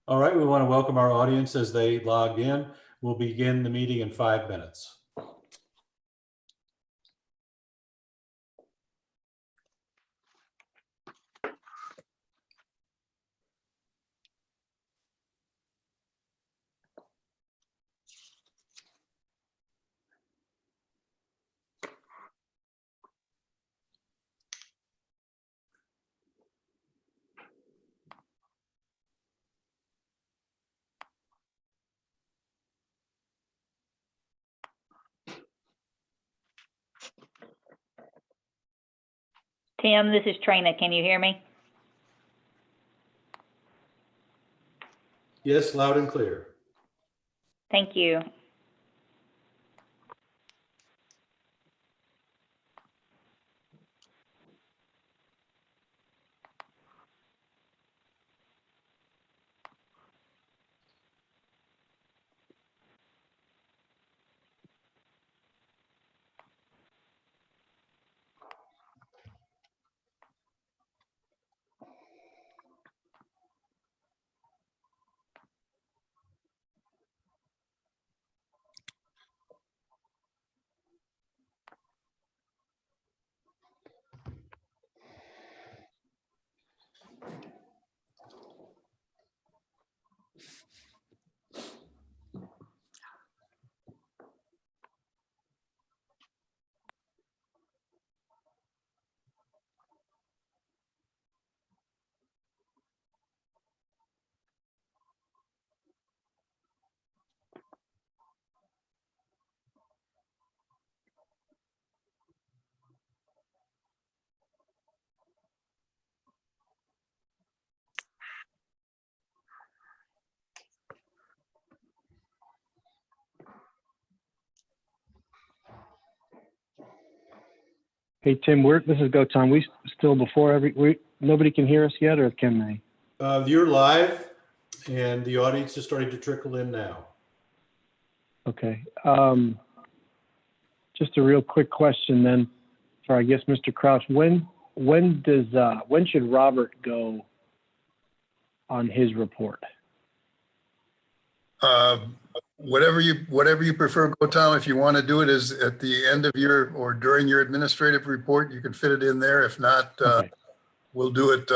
All right, we want to welcome our audience as they log in. We'll begin the meeting in 5 minutes. Tim, this is Trina. Can you hear me? Yes, loud and clear. Thank you. Hey, Tim, this is Go Tom. We still before nobody can hear us yet, or can they? You're live and the audience is starting to trickle in now. Okay. Just a real quick question then for, I guess, Mr. Crouch. When should Robert go on his report? Whatever you prefer, Go Tom. If you want to do it as at the end of your or during your administrative report, you can fit it in there. If not, Okay. we'll do it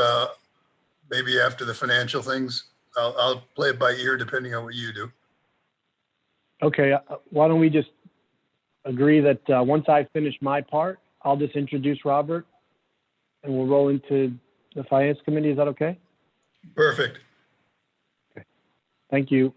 maybe after the financial things. I'll play it by ear depending on what you do. Okay. Why don't we just agree that once I finish my part, I'll just introduce Robert and we'll roll into the Finance Committee. Is that okay? Perfect. Okay. Thank you.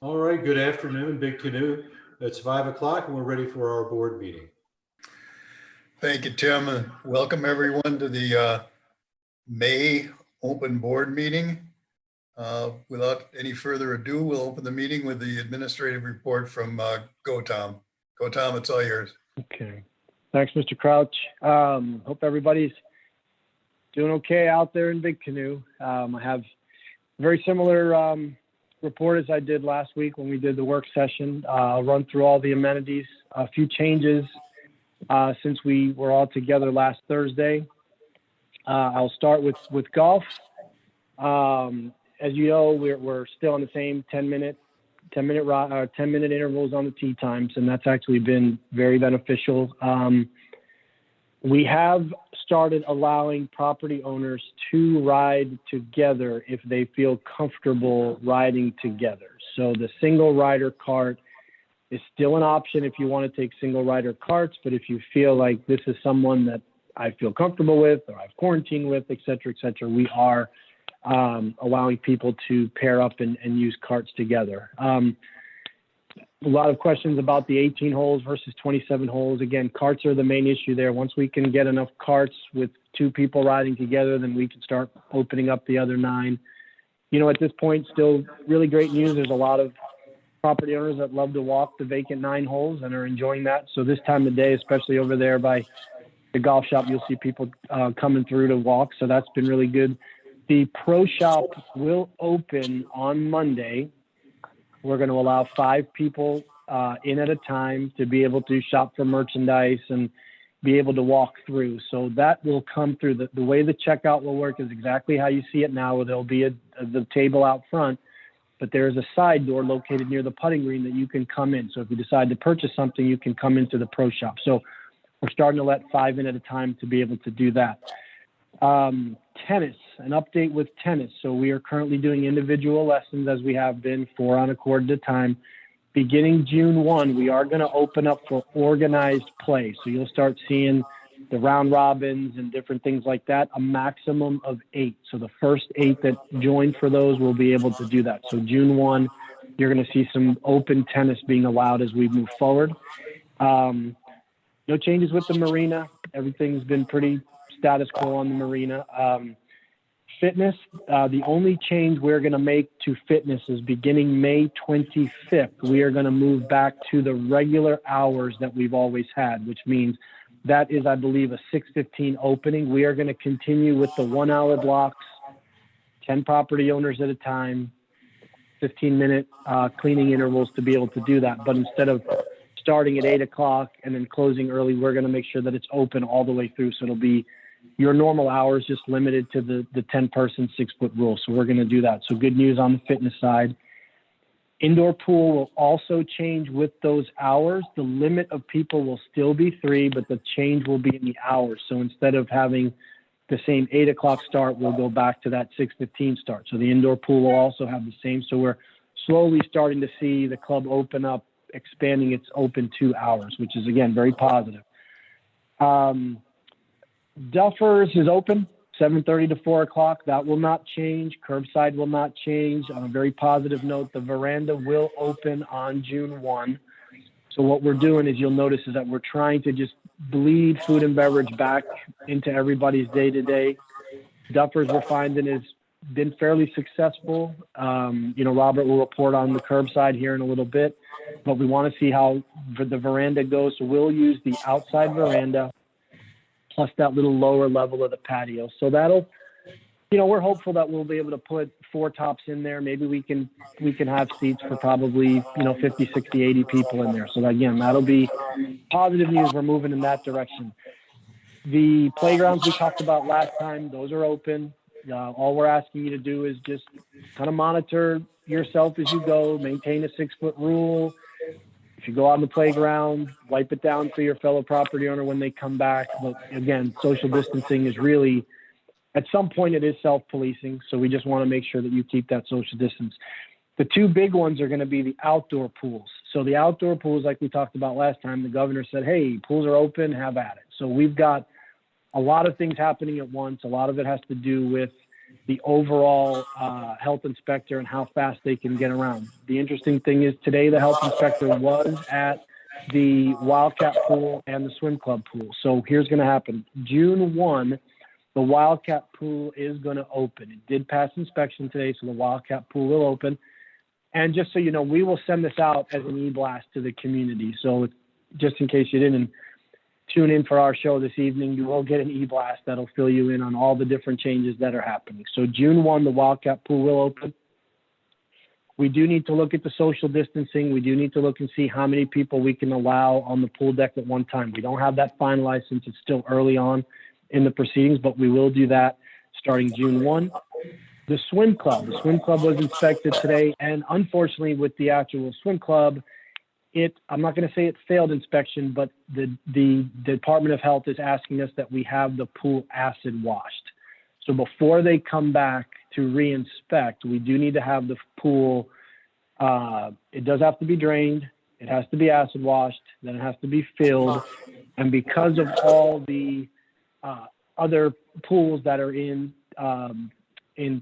All right, good afternoon, Big Canoe. It's 5 o'clock and we're ready for our board meeting. Thank you, Tim. And welcome everyone to the May open board meeting. Without any further ado, we'll open the meeting with the administrative report from Go Tom. Go Tom, it's all yours. Okay. Thanks, Mr. Crouch. Hope everybody's doing okay out there in Big Canoe. I have a very similar report as I did last week when we did the work session. I'll run through all the amenities, a few changes since we were all together last Thursday. I'll start with golf. As you know, we're still on the same 10-minute intervals on the tee times, and that's actually been very beneficial. We have started allowing property owners to ride together if they feel comfortable riding together. So the single rider cart is still an option if you want to take single rider carts, but if you feel like this is someone that I feel comfortable with or I've quarantined with, et cetera, we are allowing people to pair up and use carts together. A lot of questions about the 18 holes versus 27 holes. Again, carts are the main issue there. Once we can get enough carts with 2 people riding together, then we can start opening up the other 9. You know, at this point, still really great news. There's a lot of property owners that love to walk the vacant 9 holes and are enjoying that. So this time of day, especially over there by the golf shop, you'll see people coming through to walk. So that's been really good. The pro shop will open on Monday. We're going to allow 5 people in at a time to be able to shop for merchandise and be able to walk through. So that will come through. The way the checkout will work is exactly how you see it now, where there'll be the table out front, but there is a side door located near the putting green that you can come in. So if you decide to purchase something, you can come into the pro shop. So we're starting to let 5 in at a time to be able to do that. Tennis, an update with tennis. So we are currently doing individual lessons as we have been, 4 on a court at a time. Beginning June 1, we are going to open up for organized play. So you'll start seeing the round robins and different things like that, a maximum of 8. So the first 8 that join for those will be able to do that. So June 1, you're going to see some open tennis being allowed as we move forward. No changes with the marina. Everything's been pretty status quo on the marina. Fitness, the only change we're going to make to fitness is beginning May 25th, we are going to move back to the regular hours that we've always had, which means that is, I believe, a 6:15 opening. We are going to continue with the 1-hour blocks, 10 property owners at a time, 15-minute cleaning intervals to be able to do that. But instead of starting at 8 o'clock and then closing early, we're going to make sure that it's open all the way through. So it'll be your normal hours, just limited to the 10-person 6-foot rule. So we're going to do that. So good news on the fitness side. Indoor pool will also change with those hours. The limit of people will still be 3, but the change will be in the hours. So instead of having the same 8 o'clock start, we'll go back to that 6:15 start. So the indoor pool will also have the same. So we're slowly starting to see the club open up, expanding its open 2 hours, which is, again, very positive. Duffers is open 7:30 to 4 o'clock. That will not change. Curbside will not change. On a very positive note, the veranda will open on June 1. So what we're doing is, you'll notice, is that we're trying to just bleed food and beverage back into everybody's day-to-day. Duffers, we're finding, has been fairly successful. Robert will report on the curbside here in a little bit, but we want to see how the veranda goes. So we'll use the outside veranda plus that little lower level of the patio. So that'll, we're hopeful that we'll be able to put 4 tops in there. Maybe we can have seats for probably, 50, 60, 80 people in there. So again, that'll be positive news. We're moving in that direction. The playgrounds we talked about last time, those are open. All we're asking you to do is just kind of monitor yourself as you go, maintain a 6-foot rule. If you go out on the playground, wipe it down for your fellow property owner when they come back. But again, social distancing is really, at some point, it is self-policing. So we just want to make sure that you keep that social distance. The 2 big ones are going to be the outdoor pools. So the outdoor pools, like we talked about last time, the governor said, hey, pools are open, have at it. So we've got a lot of things happening at once. A lot of it has to do with the overall health inspector and how fast they can get around. The interesting thing is, today the health inspector was at the Wildcat pool and the swim club pool. So here's going to happen. June 1, the Wildcat pool is going to open. It did pass inspection today, so the Wildcat pool will open. And just so you know, we will send this out as an e-blast to the community. So just in case you didn't tune in for our show this evening, you will get an e-blast that'll fill you in on all the different changes that are happening. So June 1, the Wildcat pool will open. We do need to look at the social distancing. We do need to look and see how many people we can allow on the pool deck at one time. We don't have that finalized since it's still early on in the proceedings, but we will do that starting June 1. The swim club was inspected today, and unfortunately with the actual swim club, I'm not going to say it failed inspection, but the Department of Health is asking us that we have the pool acid washed. So before they come back to re-inspect, we do need to have the pool, it does have to be drained, it has to be acid washed, then it has to be filled. And because of all the other pools that are in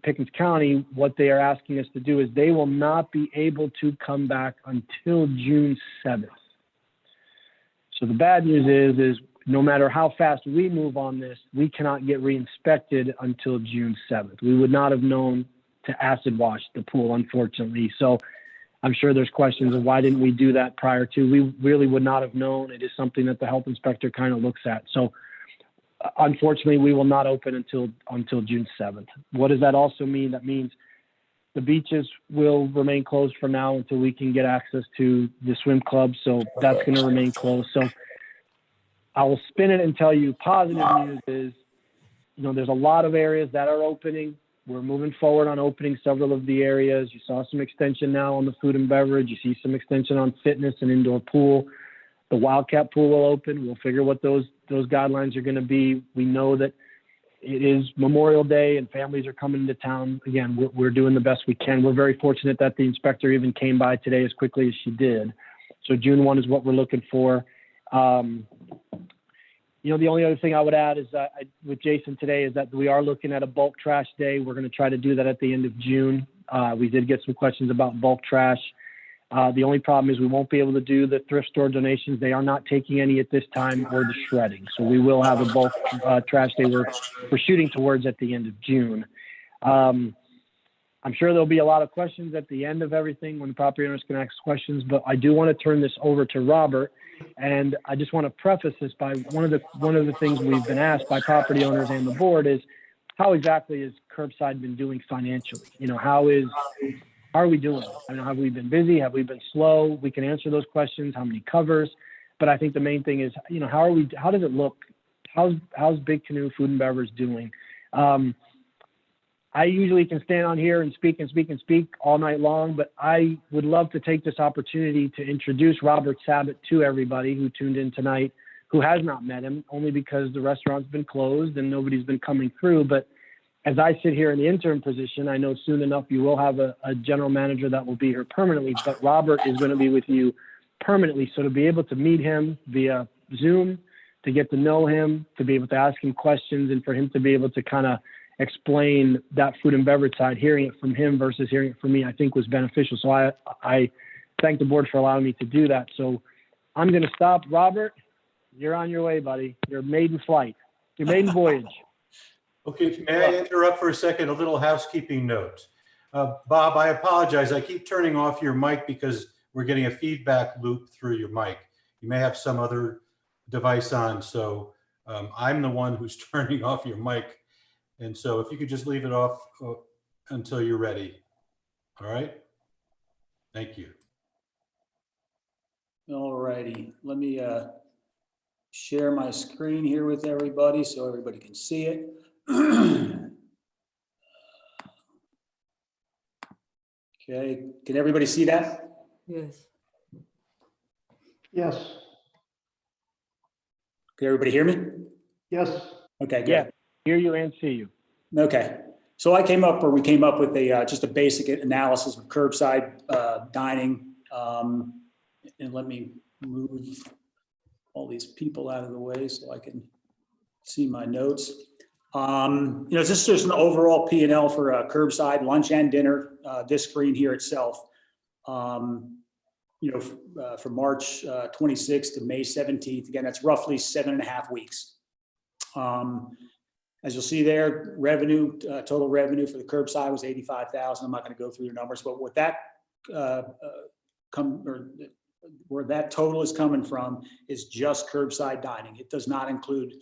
Pickens County, what they are asking us to do is they will not be able to come back until June 7th. So the bad news is no matter how fast we move on this, we cannot get re-inspected until June 7th. We would not have known to acid wash the pool, unfortunately. So I'm sure there's questions of why didn't we do that prior to. We really would not have known. It is something that the health inspector kind of looks at. So unfortunately, we will not open until June 7th. What does that also mean? That means the beaches will remain closed for now until we can get access to the swim club. So that's going to remain closed. So I will spin it and tell you positive news is, there's a lot of areas that are opening. We're moving forward on opening several of the areas. You saw some extension now on the food and beverage. You see some extension on fitness and indoor pool. The Wildcat pool will open. We'll figure what those guidelines are going to be. We know that it is Memorial Day and families are coming into town. Again, we're doing the best we can. We're very fortunate that the inspector even came by today as quickly as she did. So June 1 is what we're looking for. The only other thing I would add is that with Jason today is that we are looking at a bulk trash day. We're going to try to do that at the end of June. We did get some questions about bulk trash. The only problem is we won't be able to do the thrift store donations. They are not taking any at this time, or the shredding. So we will have a bulk trash day we're shooting towards at the end of June. I'm sure there'll be a lot of questions at the end of everything when the property owners can ask questions, but I do want to turn this over to Robert. And I just want to preface this by one of the things we've been asked by property owners and the board is how exactly is Curbside been doing financially? How are we doing? Have we been busy? Have we been slow? We can answer those questions. How many covers? But I think the main thing is, how does it look? How's Big Canoe Food and Beverage doing? I usually can stand on here and speak all night long, but I would love to take this opportunity to introduce Robert Sabat to everybody who tuned in tonight, who has not met him, only because the restaurant's been closed and nobody's been coming through. But as I sit here in the interim position, I know soon enough you will have a general manager that will be here permanently, but Robert is going to be with you permanently. So to be able to meet him via Zoom, to get to know him, to be able to ask him questions, and for him to be able to kind of explain that food and beverage side, hearing it from him versus hearing it from me, I think was beneficial. So I thank the board for allowing me to do that. So I'm going to stop. Robert, you're on your way, buddy. Your maiden flight, your maiden voyage. Okay, may I interrupt for a second? A little housekeeping note. Bob, I apologize. I keep turning off your mic because we're getting a feedback loop through your mic. You may have some other device on. So I'm the one who's turning off your mic. And so if you could just leave it off until you're ready. All right. Thank you. All righty. Let me share my screen here with everybody so everybody can see it. Okay. Can everybody see that? Yes. Yes. Can everybody hear me? Yes. Okay, good. Yeah, hear you and see you. Okay, so we came up with just a basic analysis of curbside dining. And let me move all these people out of the way so I can see my notes. This is just an overall P&L for curbside lunch and dinner. This screen here itself, from March 26th to May 17th. Again, that's roughly 7.5 weeks. As you'll see there, revenue, total revenue for the curbside was $85,000. I'm not going to go through the numbers, but what that where that total is coming from is just curbside dining. It does not include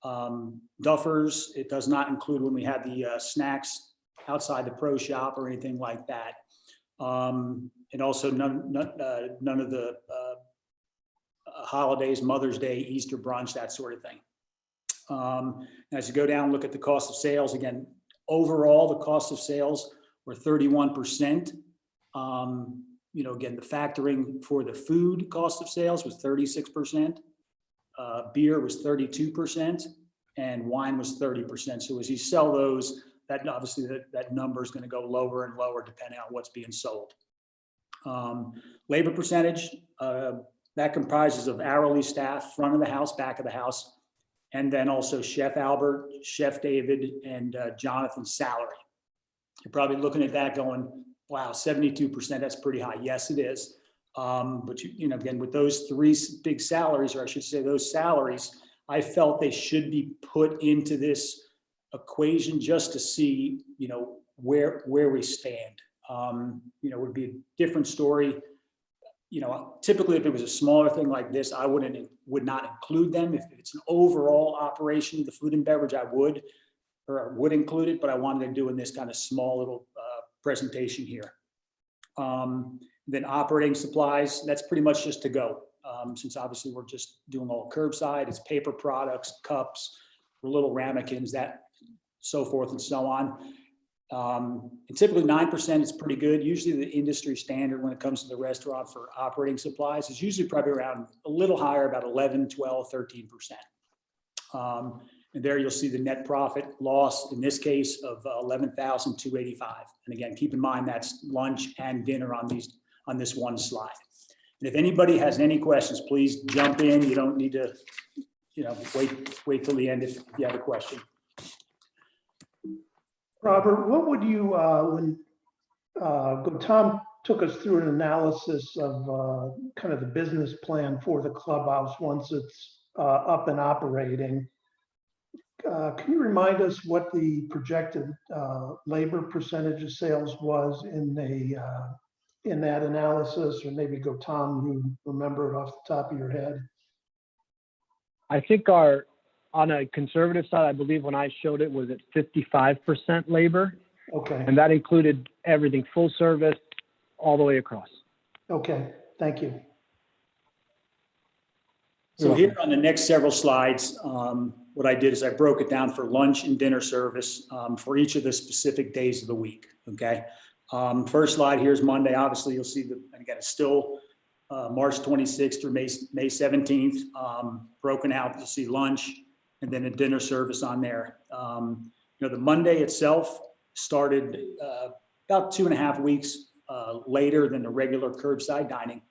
duffers. It does not include when we had the snacks outside the pro shop or anything like that. And also none of the holidays, Mother's Day, Easter brunch, that sort of thing. As you go down, look at the cost of sales. Again, overall, the cost of sales were 31%. Again, the factoring for the food cost of sales was 36%. Beer was 32%, and wine was 30%. So as you sell those, that obviously that number is going to go lower and lower depending on what's being sold. Labor percentage, that comprises of hourly staff, front of the house, back of the house, and then also Chef Albert, Chef David, and Jonathan's salary. You're probably looking at that going, wow, 72%, that's pretty high. Yes, it is. But you know, again, with those three big salaries, or I should say those salaries, I felt they should be put into this equation just to see, you know, where we stand. You know, it would be a different story. You know, typically if it was a smaller thing like this, I would not include them. If it's an overall operation of the food and beverage, I would include it, but I wanted to do in this kind of small little presentation here. Then operating supplies, that's pretty much just to go. Since obviously we're just doing all curbside, it's paper products, cups, little ramekins, that so forth and so on. And typically 9% is pretty good. Usually the industry standard when it comes to the restaurant for operating supplies is usually probably around a little higher, about 11, 12, 13%. And there you'll see the net profit loss, in this case, of $11,285. And again, keep in mind that's lunch and dinner on this one slide. And if anybody has any questions, please jump in. You don't need to, you know, wait till the end if you have a question. Robert, what would you, when Tom took us through an analysis of kind of the business plan for the clubhouse once it's up and operating, can you remind us what the projected labor percentage of sales was in that analysis? Or maybe go, Tom, you remember it off the top of your head? I think on a conservative side, I believe when I showed it was at 55% labor, Okay, and that included everything, full service, all the way across. okay, thank you. So here on the next several slides, what I did is I broke it down for lunch and dinner service for each of the specific days of the week, okay? First slide, here's Monday. Obviously, you'll see and again, it's still March 26th through May 17th, broken out. You'll see lunch and then a dinner service on there. You know, the Monday itself started about 2.5 weeks later than the regular curbside dining.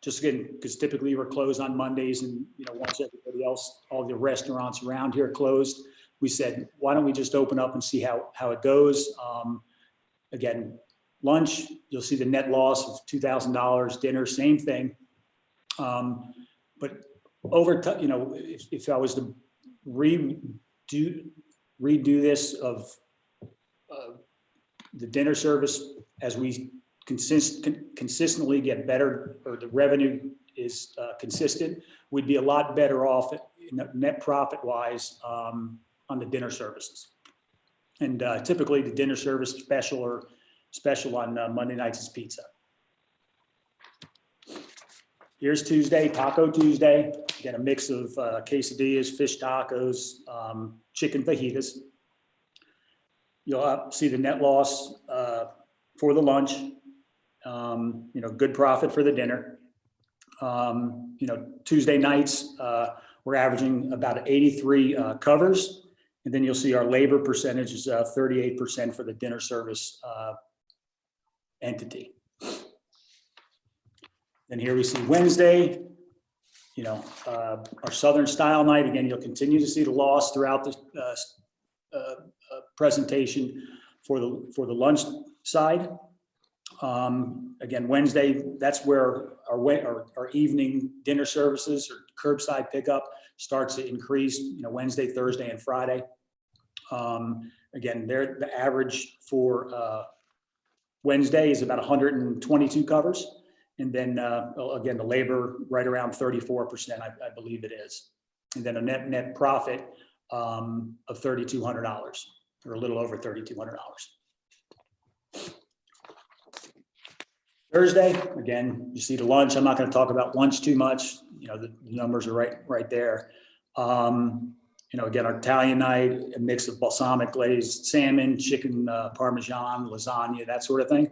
Just again, because typically we're closed on Mondays, and you know, once everybody else, all the restaurants around here closed, we said, why don't we just open up and see how it goes? Again, lunch, you'll see the net loss of $2,000. Dinner, same thing. But over time, you know, if I was to redo this of the dinner service as we consistently get better, or the revenue is consistent, we'd be a lot better off net profit wise on the dinner services. And typically the dinner service special on Monday nights is pizza. Here's Tuesday, Taco Tuesday. Again, a mix of quesadillas, fish tacos, chicken fajitas. You'll see the net loss for the lunch. You know, good profit for the dinner. You know, Tuesday nights, we're averaging about 83 covers. And then you'll see our labor percentage is 38% for the dinner service entity. And here we see Wednesday, you know, our Southern style night. Again, you'll continue to see the loss throughout the presentation for the lunch side. Again, Wednesday, that's where our evening dinner services or curbside pickup starts to increase, you know, Wednesday, Thursday, and Friday. Again, the average for Wednesday is about 122 covers. And then again, the labor right around 34%, I believe it is. And then a net profit of $3,200, or a little over $3,200. Thursday, again, you see the lunch. I'm not going to talk about lunch too much. You know, the numbers are right there. You know, again, our Italian night, a mix of balsamic glazed salmon, chicken Parmesan, lasagna, that sort of thing.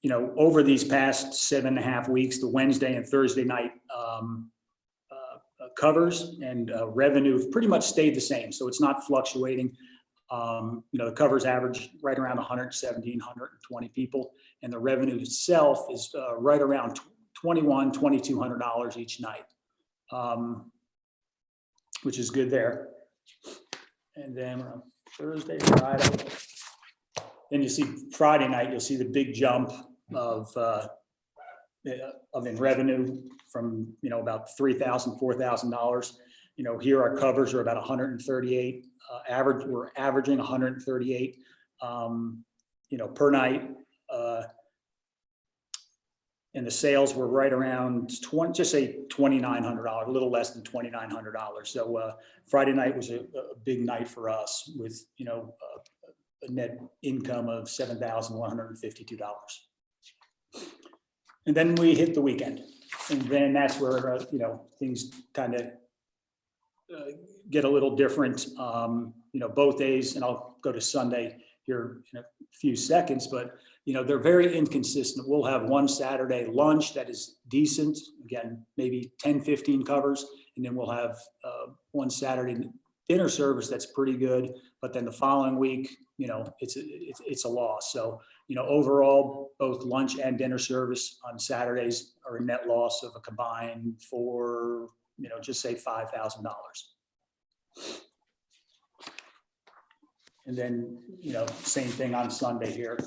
You know, over these past 7.5 weeks, the Wednesday and Thursday night covers and revenue have pretty much stayed the same. So it's not fluctuating. You know, the covers average right around 170, 120 people. And the revenue itself is right around $2,200 each night. which is good there. And then on Thursday, Friday, then you see Friday night, you'll see the big jump of in revenue from, about $3,000, $4,000. Here our covers are about 138, we're averaging 138, per night. And the sales were right around just say $2,900, a little less than $2,900. So Friday night was a big night for us with, a net income of $7,152. And then we hit the weekend, and then that's where, things kind of get a little different. Both days, and I'll go to Sunday here in a few seconds, but they're very inconsistent. We'll have one Saturday lunch that is decent, again, maybe 10, 15 covers. And then we'll have one Saturday dinner service that's pretty good. But then the following week, it's a loss. So, overall, both lunch and dinner service on Saturdays are a net loss of a combined for, just say $5,000. And then, same thing on Sunday here,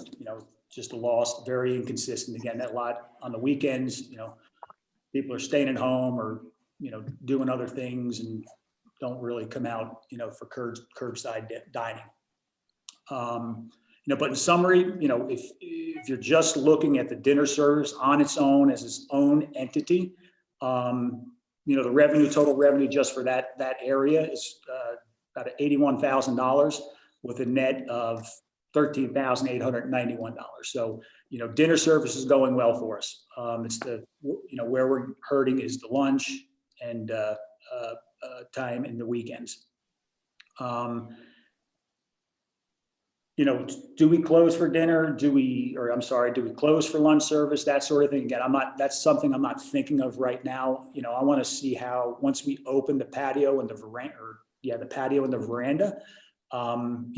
just a loss, very inconsistent. Again, that lot on the weekends, people are staying at home or, doing other things and don't really come out, for curbside dining. But in summary, if you're just looking at the dinner service on its own as its own entity, the total revenue just for that area is about $81,000 with a net of $13,891. So, dinner service is going well for us. It's where we're hurting is the lunch and time in the weekends. Do we close for dinner? Do we close for lunch service? That sort of thing. Again, that's something I'm not thinking of right now. I want to see how, once we open the patio and the veranda,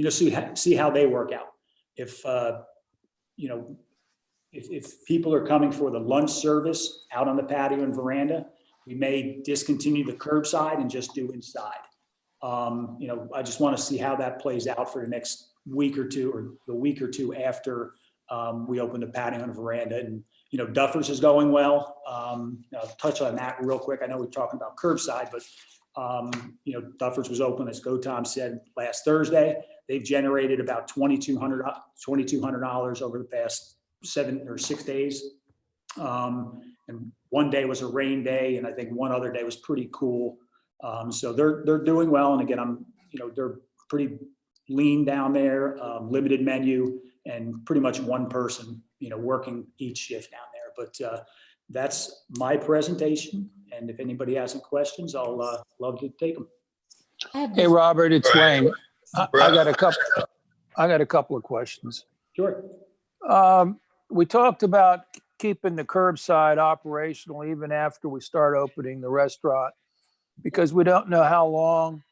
see how they work out. If people are coming for the lunch service out on the patio and veranda, we may discontinue the curbside and just do inside. I just want to see how that plays out for the next week or two, or the week or two after we open the patio and veranda. And, Duffers is going well. I'll touch on that real quick. I know we're talking about curbside, but Duffers was open, as Gautam said, last Thursday. They've generated about $2,200 over the past 7 or 6 days. And one day was a rain day, and I think one other day was pretty cool. So they're doing well. And again, they're pretty lean down there, limited menu, and pretty much one person, working each shift down there. But that's my presentation. And if anybody has any questions, I'll love to take them. Hey, Robert, it's Wayne. I Right. got a couple of questions. Sure. We talked about keeping the curbside operational even after we start opening the restaurant, because we don't know how long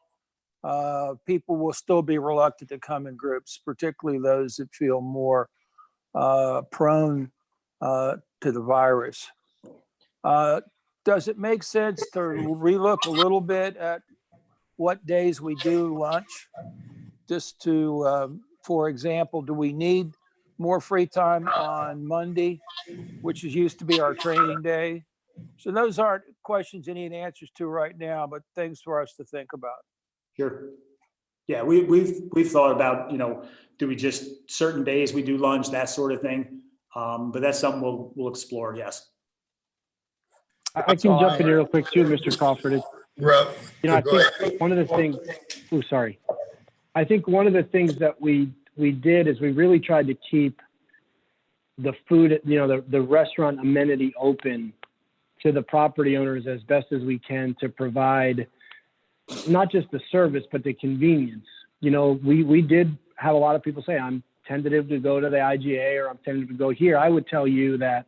people will still be reluctant to come in groups, particularly those that feel more prone to the virus. Does it make sense to relook a little bit at what days we do lunch? Just to, for example, do we need more free time on Monday, which used to be our training day? So those aren't questions you need answers to right now, but things for us to think about. Sure. Yeah, we've thought about, do we just certain days we do lunch, that sort of thing. But that's something we'll explore. Yes. I can jump in here real quick too, Mr. Crawford. Rob, I go ahead. think one of the things, I think one of the things that we did is we really tried to keep the food, the restaurant amenity open to the property owners as best as we can to provide not just the service, but the convenience. We did have a lot of people say, I'm tentative to go to the IGA or I'm tentative to go here. I would tell you that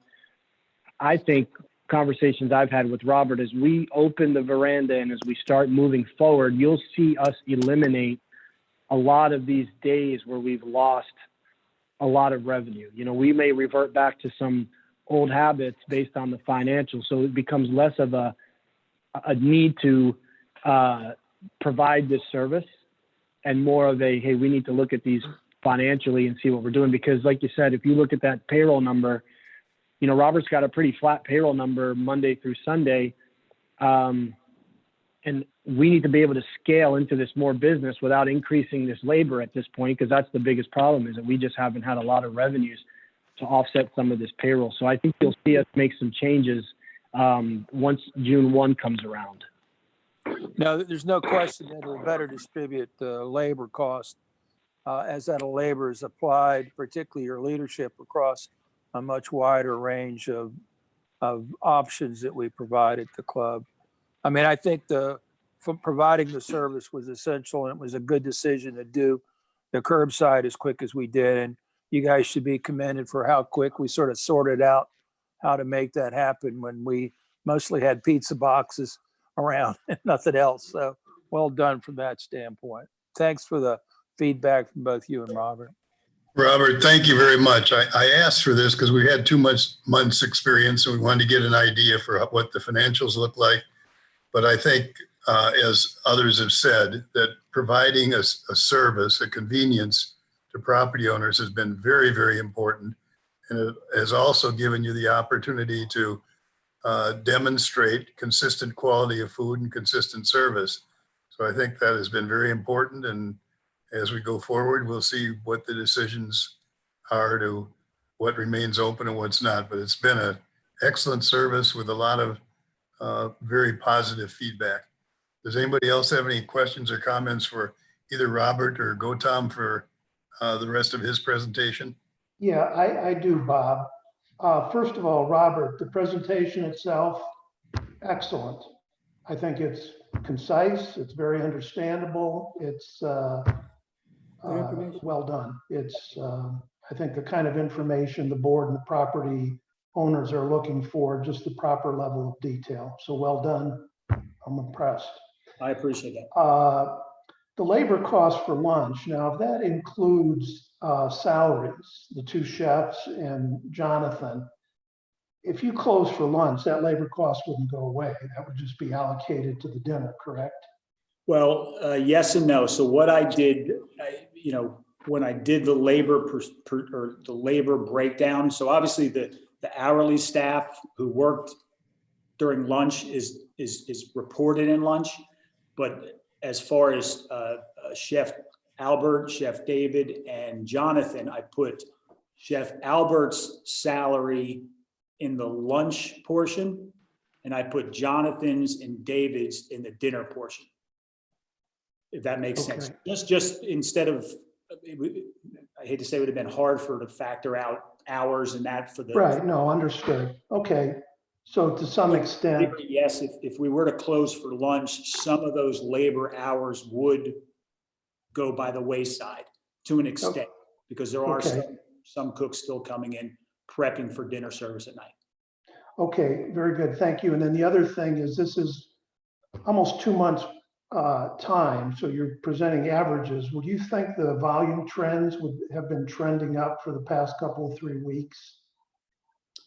I think conversations I've had with Robert, as we open the veranda and as we start moving forward, you'll see us eliminate a lot of these days where we've lost a lot of revenue. We may revert back to some old habits based on the financials. So it becomes less of a a need to provide this service and more of a, hey, we need to look at these financially and see what we're doing. Because like you said, if you look at that payroll number, you know, Robert's got a pretty flat payroll number Monday through Sunday. And we need to be able to scale into this more business without increasing this labor at this point, because that's the biggest problem, is that we just haven't had a lot of revenues to offset some of this payroll. So I think you'll see us make some changes once June 1 comes around. No, there's no question that it'll better distribute the labor cost as that labor is applied, particularly your leadership, across a much wider range of options that we provide at the club. I mean, I think providing the service was essential, and it was a good decision to do the curbside as quick as we did. And you guys should be commended for how quick we sort of sorted out how to make that happen when we mostly had pizza boxes around and nothing else. So well done from that standpoint. Thanks for the feedback from both you and Robert. Robert, thank you very much. I asked for this because we had 2 months experience, and we wanted to get an idea for what the financials look like. But I think, as others have said, that providing a service, a convenience to property owners has been very, very important. And it has also given you the opportunity to demonstrate consistent quality of food and consistent service. So I think that has been very important. And as we go forward, we'll see what the decisions are to what remains open and what's not. But it's been an excellent service with a lot of very positive feedback. Does anybody else have any questions or comments for either Robert or Gautam for the rest of his presentation? Yeah, I do, Bob. First of all, Robert, the presentation itself, excellent. I think it's concise, it's very understandable, it's well done. It's, I think, the kind of information the board and the property owners are looking for, just the proper level of detail. So well done. I'm impressed. I appreciate that. The labor cost for lunch, now if that includes salaries, the 2 chefs and Jonathan, if you close for lunch, that labor cost wouldn't go away. That would just be allocated to the dinner, correct? Well, yes and no. So what I did, when I did the labor or the labor breakdown, so obviously the hourly staff who worked during lunch is reported in lunch, but as far as Chef Albert, Chef David, and Jonathan, I put Chef Albert's salary in the lunch portion, and I put Jonathan's and David's in the dinner portion. If that makes sense. Just instead of, I hate to say it would have been hard to factor out hours and that for the. Right, no, understood. Okay, so to some extent. Yes, if we were to close for lunch, some of those labor hours would go by the wayside to an extent, because there are some cooks still coming in prepping for dinner service at night. Okay, very good, thank you. And then the other thing is, this is almost 2 months time, so you're presenting averages. Would you think the volume trends would have been trending up for the past couple, 3 weeks,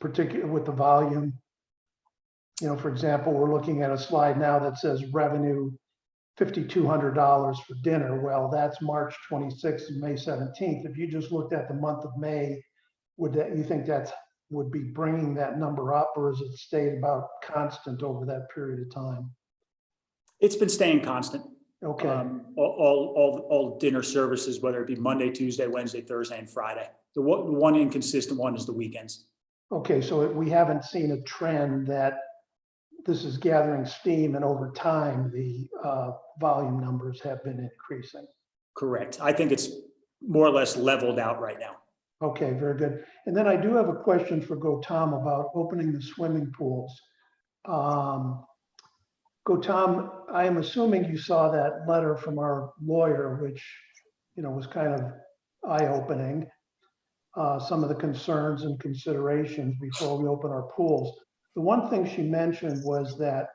particularly with the volume? You know, for example, we're looking at a slide now that says revenue $5,200 for dinner. Well, that's March 26th and May 17th. If you just looked at the month of May, you think that would be bringing that number up, or has it stayed about constant over that period of time? It's been staying constant. Okay. All dinner services, whether it be Monday, Tuesday, Wednesday, Thursday, and Friday. The one inconsistent one is the weekends. Okay, so we haven't seen a trend that this is gathering steam, and over time, the volume numbers have been increasing. Correct. I think it's more or less leveled out right now. Okay, very good. And then I do have a question for Gautam about opening the swimming pools. Gautam, I am assuming you saw that letter from our lawyer, which, you know, was kind of eye-opening. Some of the concerns and considerations before we open our pools. The one thing she mentioned was that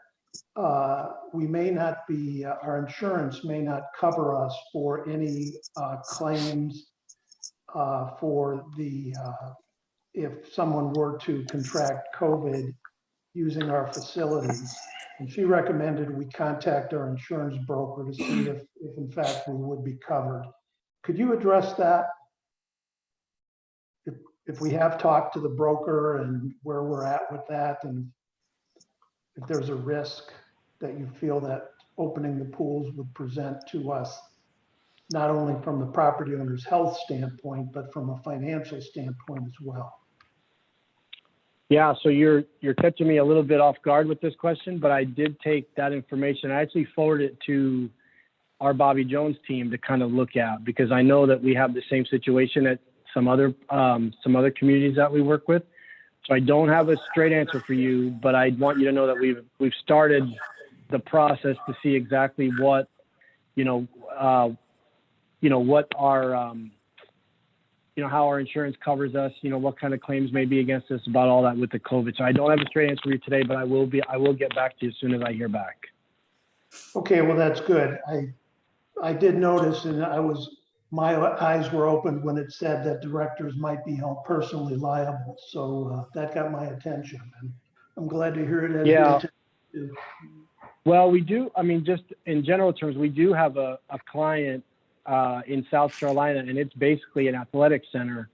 we may not be, our insurance may not cover us for any claims for the, if someone were to contract COVID using our facilities. And she recommended we contact our insurance broker to see if in fact we would be covered. Could you address that? If we have talked to the broker and where we're at with that, and if there's a risk that you feel that opening the pools would present to us, not only from the property owner's health standpoint, but from a financial standpoint as well. Yeah, so you're catching me a little bit off guard with this question, but I did take that information. I actually forwarded it to our Bobby Jones team to kind of look at, because I know that we have the same situation at some other communities that we work with. So I don't have a straight answer for you, but I want you to know that we've started the process to see exactly what, what our, how our insurance covers us, what kind of claims may be against us about all that with the COVID. So I don't have a straight answer for you today, but I will get back to you as soon as I hear back. Okay, well, that's good. I did notice, and my eyes were opened when it said that directors might be held personally liable. So that got my attention, and I'm glad to hear it. As Yeah. you too. Well, we do. I mean, just in general terms, we do have a client in South Carolina, and it's basically an athletic center.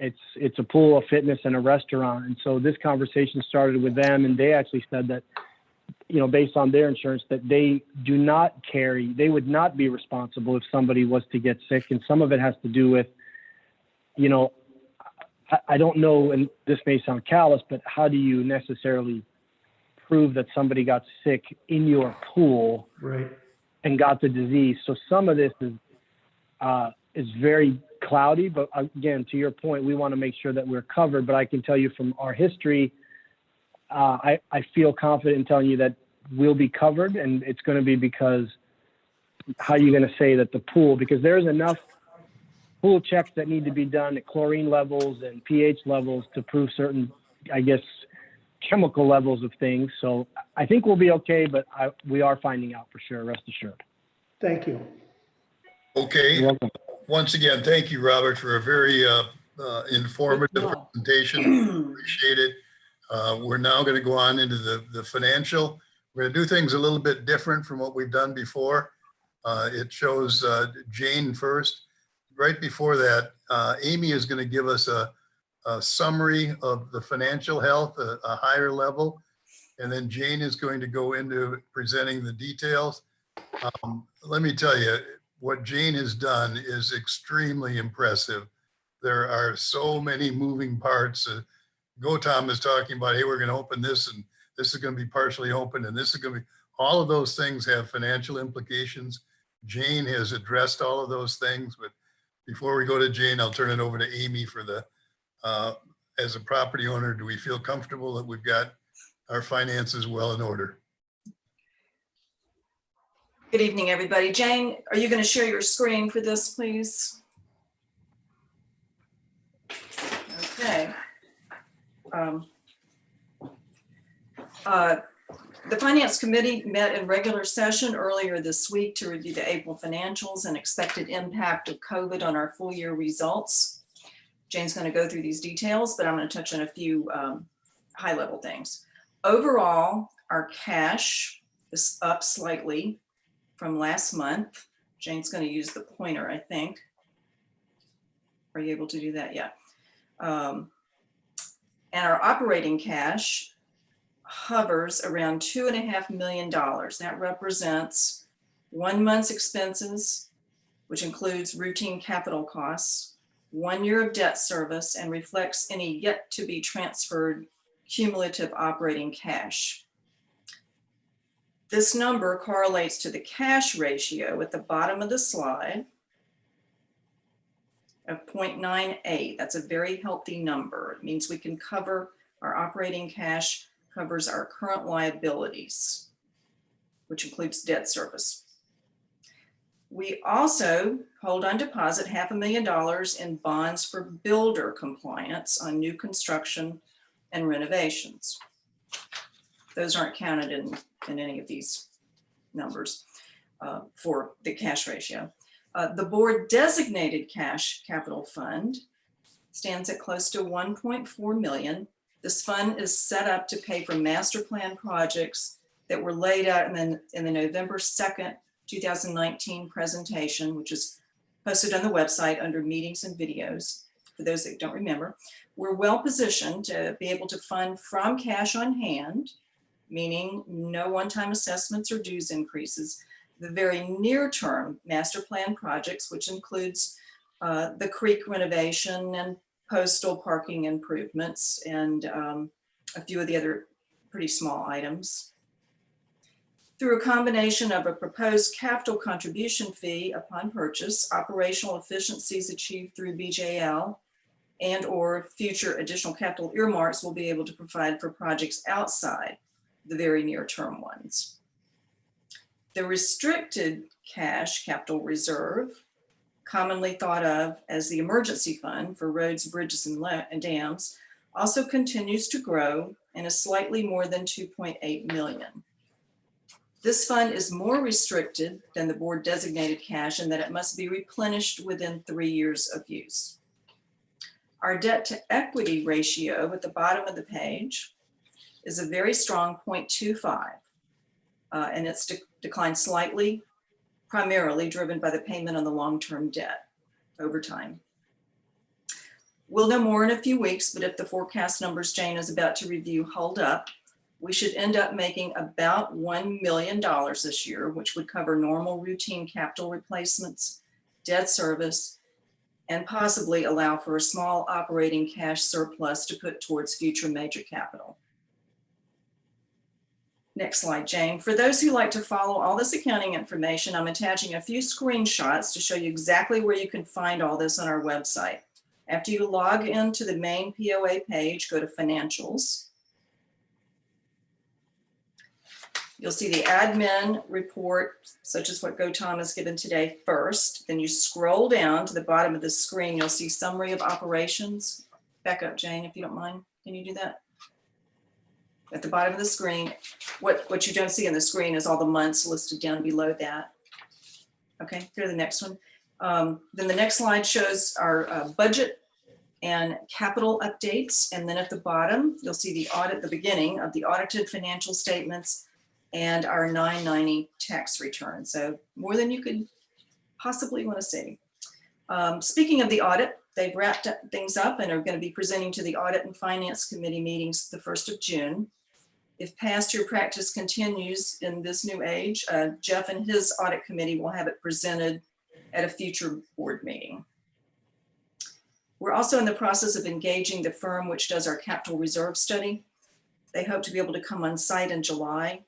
It's a pool, a fitness, and a restaurant. And so this conversation started with them, and they actually said that, based on their insurance, that they would not be responsible if somebody was to get sick. And some of it has to do with, I don't know, and this may sound callous, but how do you necessarily prove that somebody got sick in your pool? right. And got the disease? So some of this is very cloudy, but again, to your point, we want to make sure that we're covered. But I can tell you from our history, I feel confident in telling you that we'll be covered, and it's going to be because how are you going to say that the pool, because there's enough pool checks that need to be done at chlorine levels and pH levels to prove certain, I guess, chemical levels of things. So I think we'll be okay, but we are finding out for sure, rest assured. Thank you. Okay. You're welcome. Once again, thank you, Robert, for a very informative No. presentation. Appreciate it. We're now going to go on into the financial. We're going to do things a little bit different from what we've done before. It shows Jane first. Right before that, Amy is going to give us a summary of the financial health, a higher level. And then Jane is going to go into presenting the details. Let me tell you, what Jane has done is extremely impressive. There are so many moving parts. Gautam is talking about, hey, we're going to open this, and this is going to be partially open, and this is going to be, all of those things have financial implications. Jane has addressed all of those things, but before we go to Jane, I'll turn it over to Amy for the, as a property owner, do we feel comfortable that we've got our finances well in order? Good evening, everybody. Jane, are you going to share your screen for this, please? Okay. The Finance Committee met in regular session earlier this week to review the April financials and expected impact of COVID on our full year results. Jane's going to go through these details, but I'm going to touch on a few high level things. Overall, our cash is up slightly from last month. Jane's going to use the pointer, I think. Are you able to do that? Yeah. And our operating cash hovers around $2.5 million. That represents 1 month's expenses, which includes routine capital costs, 1 year of debt service, and reflects any yet to be transferred cumulative operating cash. This number correlates to the cash ratio at the bottom of the slide of 0.98. That's a very healthy number. It means we can cover our operating cash, covers our current liabilities, which includes debt service. We also hold on deposit $500,000 in bonds for builder compliance on new construction and renovations. Those aren't counted in any of these numbers for the cash ratio. The board designated cash capital fund stands at close to 1.4 million. This fund is set up to pay for master plan projects that were laid out in the November 2nd, 2019 presentation, which is posted on the website under meetings and videos. For those that don't remember, we're well positioned to be able to fund from cash on hand, meaning no one-time assessments or dues increases, the very near-term master plan projects, which includes the creek renovation and postal parking improvements and a few of the other pretty small items. Through a combination of a proposed capital contribution fee upon purchase, operational efficiencies achieved through BJL, and or future additional capital earmarks will be able to provide for projects outside the very near-term ones. The restricted cash capital reserve, commonly thought of as the emergency fund for roads, bridges, and dams, also continues to grow and is slightly more than 2.8 million. This fund is more restricted than the board designated cash in that it must be replenished within 3 years of use. Our debt to equity ratio at the bottom of the page is a very strong 0.25, and it's declined slightly, primarily driven by the payment on the long-term debt over time. We'll know more in a few weeks, but if the forecast numbers Jane is about to review hold up, we should end up making about $1 million this year, which would cover normal routine capital replacements, debt service, and possibly allow for a small operating cash surplus to put towards future major capital. Next slide, Jane. For those who like to follow all this accounting information, I'm attaching a few screenshots to show you exactly where you can find all this on our website. After you log into the main POA page, go to Financials. You'll see the admin report, such as what GoTom has given today first. Then you scroll down to the bottom of the screen, you'll see Summary of Operations. Back up, Jane, if you don't mind. Can you do that? At the bottom of the screen, what you don't see on the screen is all the months listed down below that. Okay, go to the next one. Then the next slide shows our budget and capital updates. And then at the bottom, you'll see the audit, the beginning of the audited financial statements and our 990 tax return. So more than you could possibly want to see. Speaking of the audit, they've wrapped things up and are going to be presenting to the Audit and Finance Committee meetings the 1st of June. If past year practice continues in this new age, Jeff and his audit committee will have it presented at a future board meeting. We're also in the process of engaging the firm which does our capital reserve study. They hope to be able to come on site in July.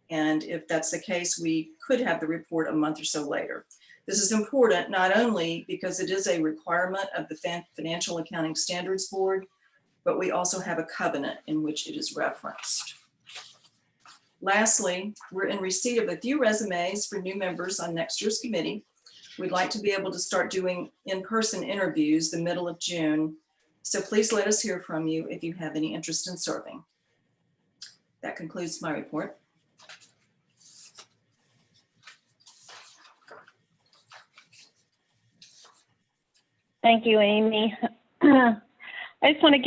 And if that's the case, we could have the report a month or so later. This is important not only because it is a requirement of the Financial Accounting Standards Board, but we also have a covenant in which it is referenced. Lastly, we're in receipt of a few resumes for new members on next year's committee. We'd like to be able to start doing in-person interviews the middle of June. So please let us hear from you if you have any interest in serving. That concludes my report. Thank you, Amy. I just want to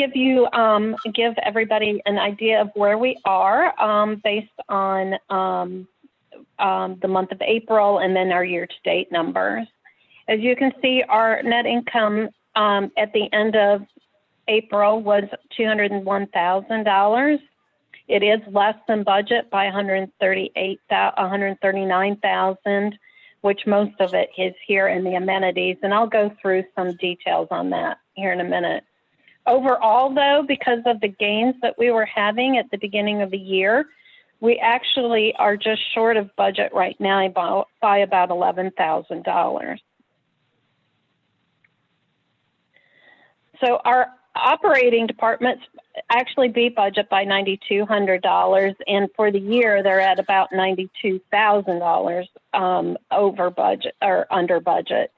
give everybody an idea of where we are based on the month of April and then our year-to-date numbers. As you can see, our net income at the end of April was $201,000. It is less than budget by $139,000, which most of it is here in the amenities. And I'll go through some details on that here in a minute. Overall, though, because of the gains that we were having at the beginning of the year, we actually are just short of budget right now by about $11,000. So our operating departments actually beat budget by $9,200, and for the year they're at about $92,000 over budget or under budget.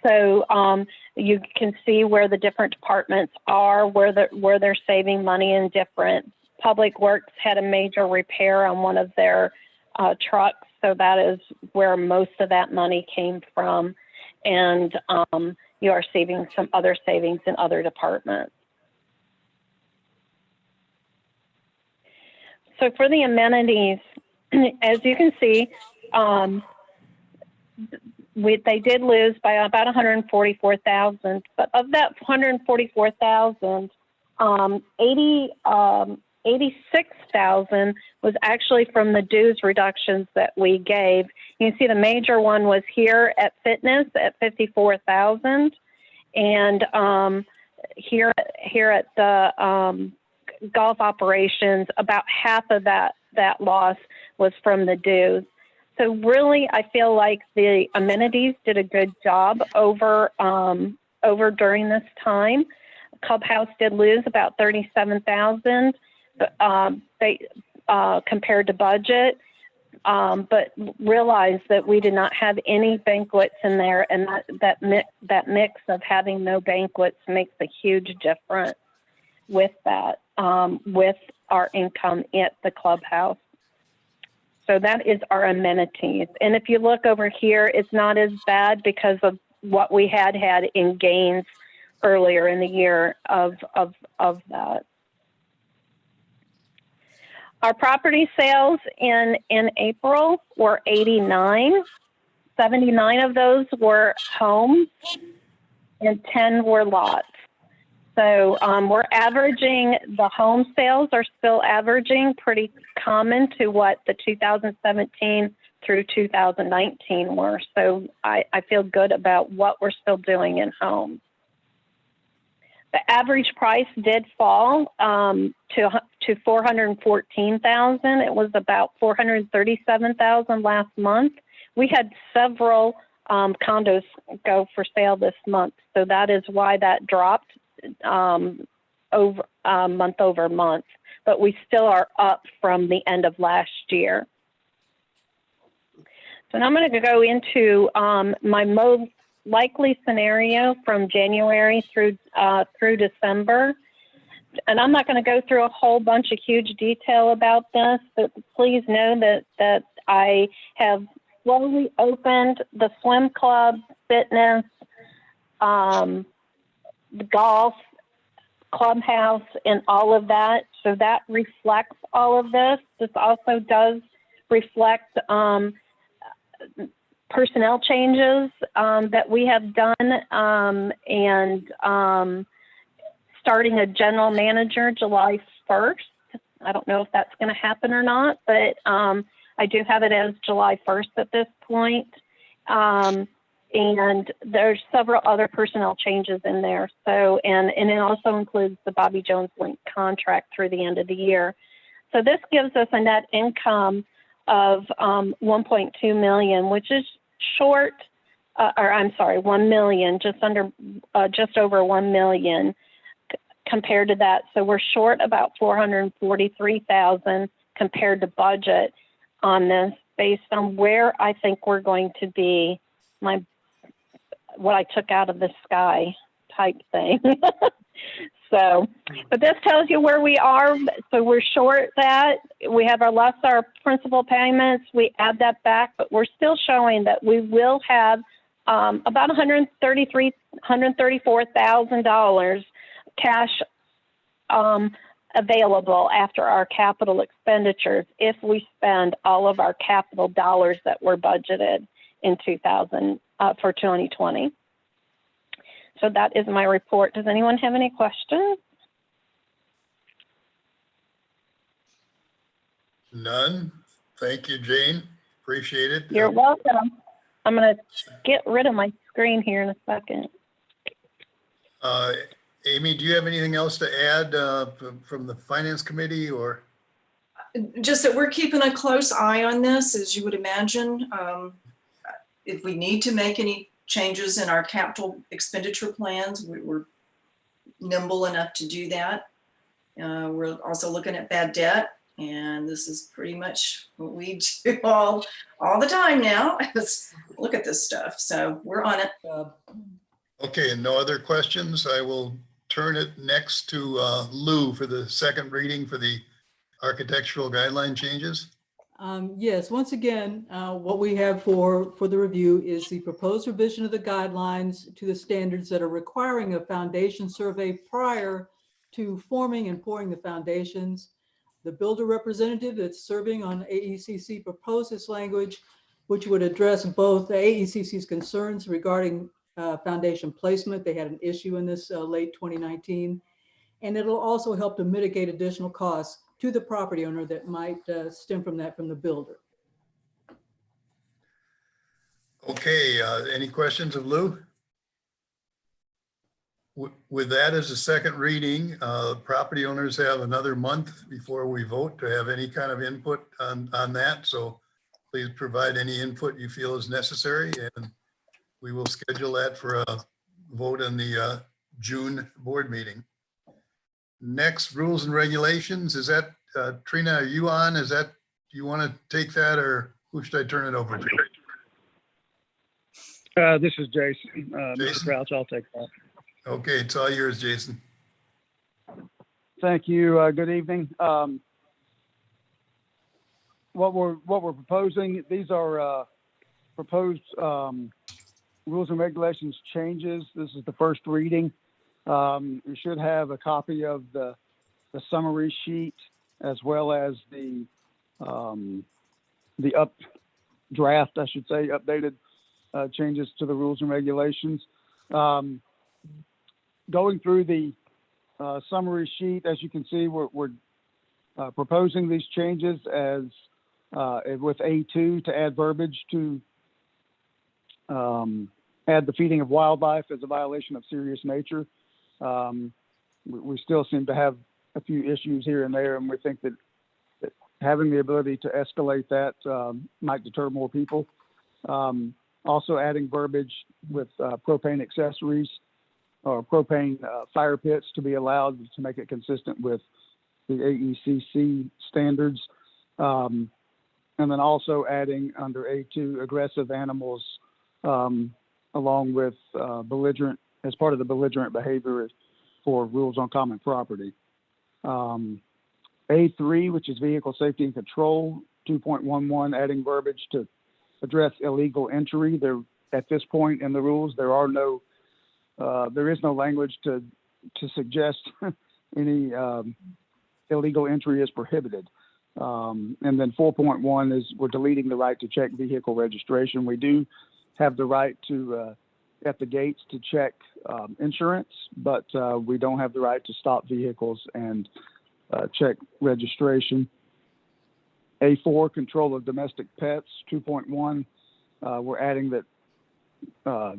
So you can see where the different departments are, where they're saving money in different. Public Works had a major repair on one of their trucks, so that is where most of that money came from. And you are saving some other savings in other departments. So for the amenities, as you can see, they did lose by about 144,000, but of that 144,000, 86,000 was actually from the dues reductions that we gave. You can see the major one was here at fitness at 54,000, and here at the golf operations, about half of that loss was from the dues. So really, I feel like the amenities did a good job over during this time. Clubhouse did lose about 37,000 compared to budget, but realize that we did not have any banquets in there, and that mix of having no banquets makes a huge difference with that, with our income at the clubhouse. So that is our amenities. And if you look over here, it's not as bad because of what we had in gains earlier in the year of that. Our property sales in April were 89. 79 of those were homes and 10 were lots. So we're averaging, the home sales are still averaging pretty common to what the 2017 through 2019 were. So I feel good about what we're still doing in homes. The average price did fall to 414,000. It was about 437,000 last month. We had several condos go for sale this month, so that is why that dropped over month over month. But we still are up from the end of last year. So now I'm going to go into my most likely scenario from January through December. And I'm not going to go through a whole bunch of huge detail about this, but please know that I have slowly opened the swim club, fitness, the golf, clubhouse, and all of that. So that reflects all of this. This also does reflect personnel changes that we have done, and starting a general manager July 1st. I don't know if that's going to happen or not, but I do have it as July 1st at this point. And there's several other personnel changes in there. So, and it also includes the Bobby Jones Link contract through the end of the year. So this gives us a net income of 1.2 million, which is short, or I'm sorry, 1 million, just over 1 million compared to that. So we're short about 443,000 compared to budget on this, based on where I think we're going to be, what I took out of the sky type thing. So, but this tells you where we are. So we're short that. We have our principal payments. We add that back, but we're still showing that we will have about $134,000 cash available after our capital expenditures if we spend all of our capital dollars that were budgeted in for 2020. So that is my report. Does anyone have any questions? None. Thank you, Jane. Appreciate it. You're welcome. I'm going to get rid of my screen here in a second. Amy, do you have anything else to add from the Finance Committee, or? Just that we're keeping a close eye on this, as you would imagine. If we need to make any changes in our capital expenditure plans, we're nimble enough to do that. We're also looking at bad debt, and this is pretty much what we do all the time now. Let's look at this stuff. So we're on it. Okay, and no other questions. I will turn it next to Lou for the second reading for the architectural guideline changes. Yes, once again, what we have for the review is the proposed revision of the guidelines to the standards that are requiring a foundation survey prior to forming and pouring the foundations. The builder representative that's serving on AECC proposed this language, which would address both the AECC's concerns regarding foundation placement. They had an issue in this late 2019. And it'll also help to mitigate additional costs to the property owner that might stem from that from the builder. Okay, any questions of Lou? With that as a second reading, property owners have another month before we vote to have any kind of input on that. So please provide any input you feel is necessary, and we will schedule that for a vote in the June board meeting. Next, rules and regulations. Is that, Trina, are you on? Is that, do you want to take that, or who should I turn it over to? This is Jason. Mr. Jason? Crouch, I'll take that. Okay, it's all yours, Jason. Thank you. Good evening. What we're proposing, these are proposed rules and regulations changes. This is the first reading. You should have a copy of the summary sheet as well as the draft, I should say, updated changes to the rules and regulations. Going through the summary sheet, as you can see, we're proposing these changes as with A2 to add verbiage to add the feeding of wildlife as a violation of serious nature. We still seem to have a few issues here and there, and we think that having the ability to escalate that might deter more people. Also adding verbiage with propane accessories or propane fire pits to be allowed to make it consistent with the AECC standards. And then also adding under A2 aggressive animals along with belligerent, as part of the belligerent behavior for rules on common property. A3, which is vehicle safety and control, 2.11, adding verbiage to address illegal entry. There, at this point in the rules, there is no language to suggest any illegal entry is prohibited. And then 4.1 is we're deleting the right to check vehicle registration. We do have the right to at the gates to check insurance, but we don't have the right to stop vehicles and check registration. A4, control of domestic pets, 2.1, we're adding that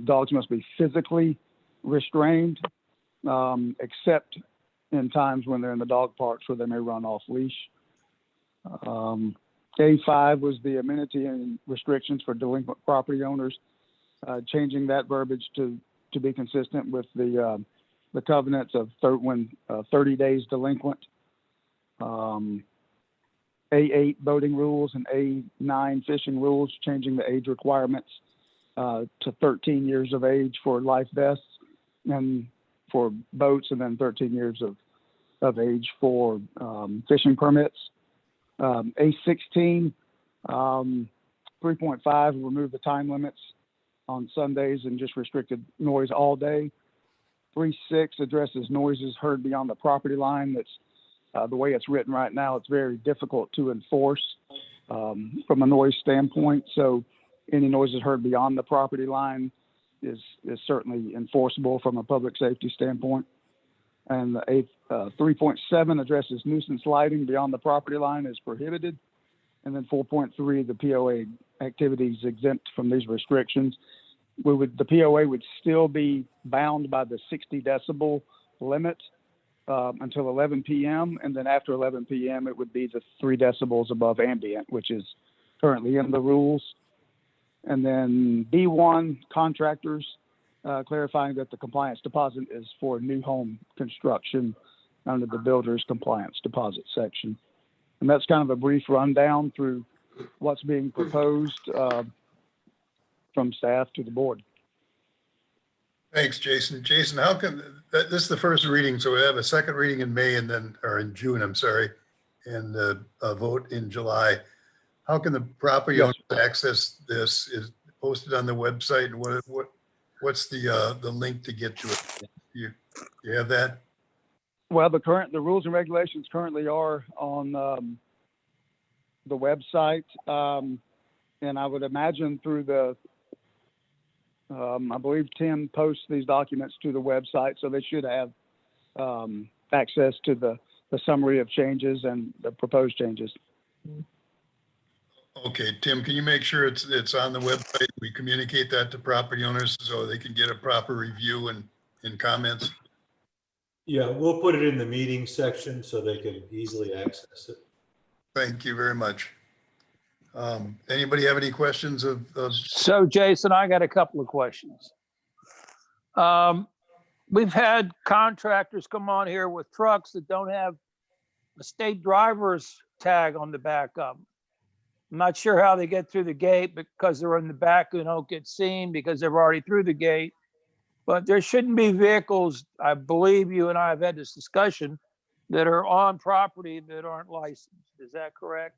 dogs must be physically restrained, except in times when they're in the dog parks where they may run off leash. A5 was the amenity and restrictions for delinquent property owners, changing that verbiage to be consistent with the covenants of 30 days delinquent. A8 boating rules and A9 fishing rules, changing the age requirements to 13 years of age for life vests and for boats, and then 13 years of age for fishing permits. A16, 3.5, remove the time limits on Sundays and just restricted noise all day. 3.6 addresses noises heard beyond the property line. That's the way it's written right now. It's very difficult to enforce from a noise standpoint. So any noises heard beyond the property line is certainly enforceable from a public safety standpoint. And 3.7 addresses nuisance lighting beyond the property line is prohibited. And then 4.3, the POA activities exempt from these restrictions. The POA would still be bound by the 60 decibel limit until 11 p.m. And then after 11 p.m., it would be the 3 decibels above ambient, which is currently in the rules. And then B1, contractors, clarifying that the compliance deposit is for new home construction under the builder's compliance deposit section. And that's kind of a brief rundown through what's being proposed from staff to the board. Thanks, Jason. Jason, how can, this is the first reading, so we have a second reading in May and then, or in June, I'm sorry, and a vote in July. How can the property owners access this? Is it posted on the website, and what's the link to get to it? You have that? Well, the rules and regulations currently are on the website, and I would imagine through the, I believe Tim posts these documents to the website, so they should have access to the summary of changes and the proposed changes. Okay, Tim, can you make sure it's on the website? We communicate that to property owners so they can get a proper review and comments? Yeah, we'll put it in the meeting section so they can easily access it. Thank you very much. Anybody have any questions of So Jason, I got a couple of questions. We've had contractors come on here with trucks that don't have a state driver's tag on the back of them. I'm not sure how they get through the gate because they're in the back and don't get seen because they're already through the gate. But there shouldn't be vehicles, I believe you and I have had this discussion, that are on property that aren't licensed. Is that correct?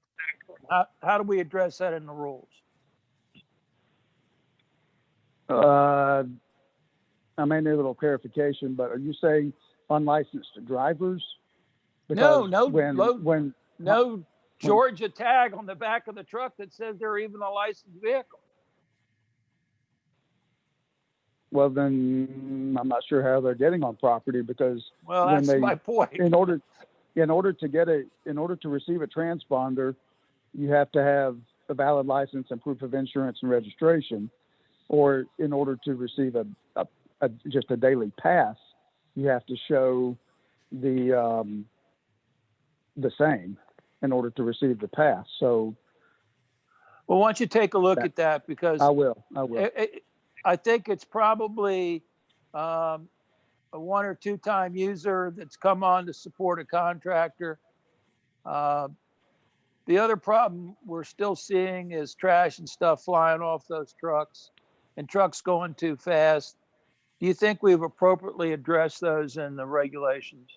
How do we address that in the rules? I may need a little clarification, but are you saying unlicensed drivers? No, Because no Georgia tag on the back of the truck that says they're even a licensed vehicle. Well, then I'm not sure how they're getting on property because Well, when that's they- my point. in order to receive a transponder, you have to have a valid license and proof of insurance and registration. Or in order to receive just a daily pass, you have to show the same in order to receive the pass. So Well, why don't you take a look at that because I will. I think it's probably a 1 or 2 time user that's come on to support a contractor. The other problem we're still seeing is trash and stuff flying off those trucks and trucks going too fast. Do you think we've appropriately addressed those in the regulations?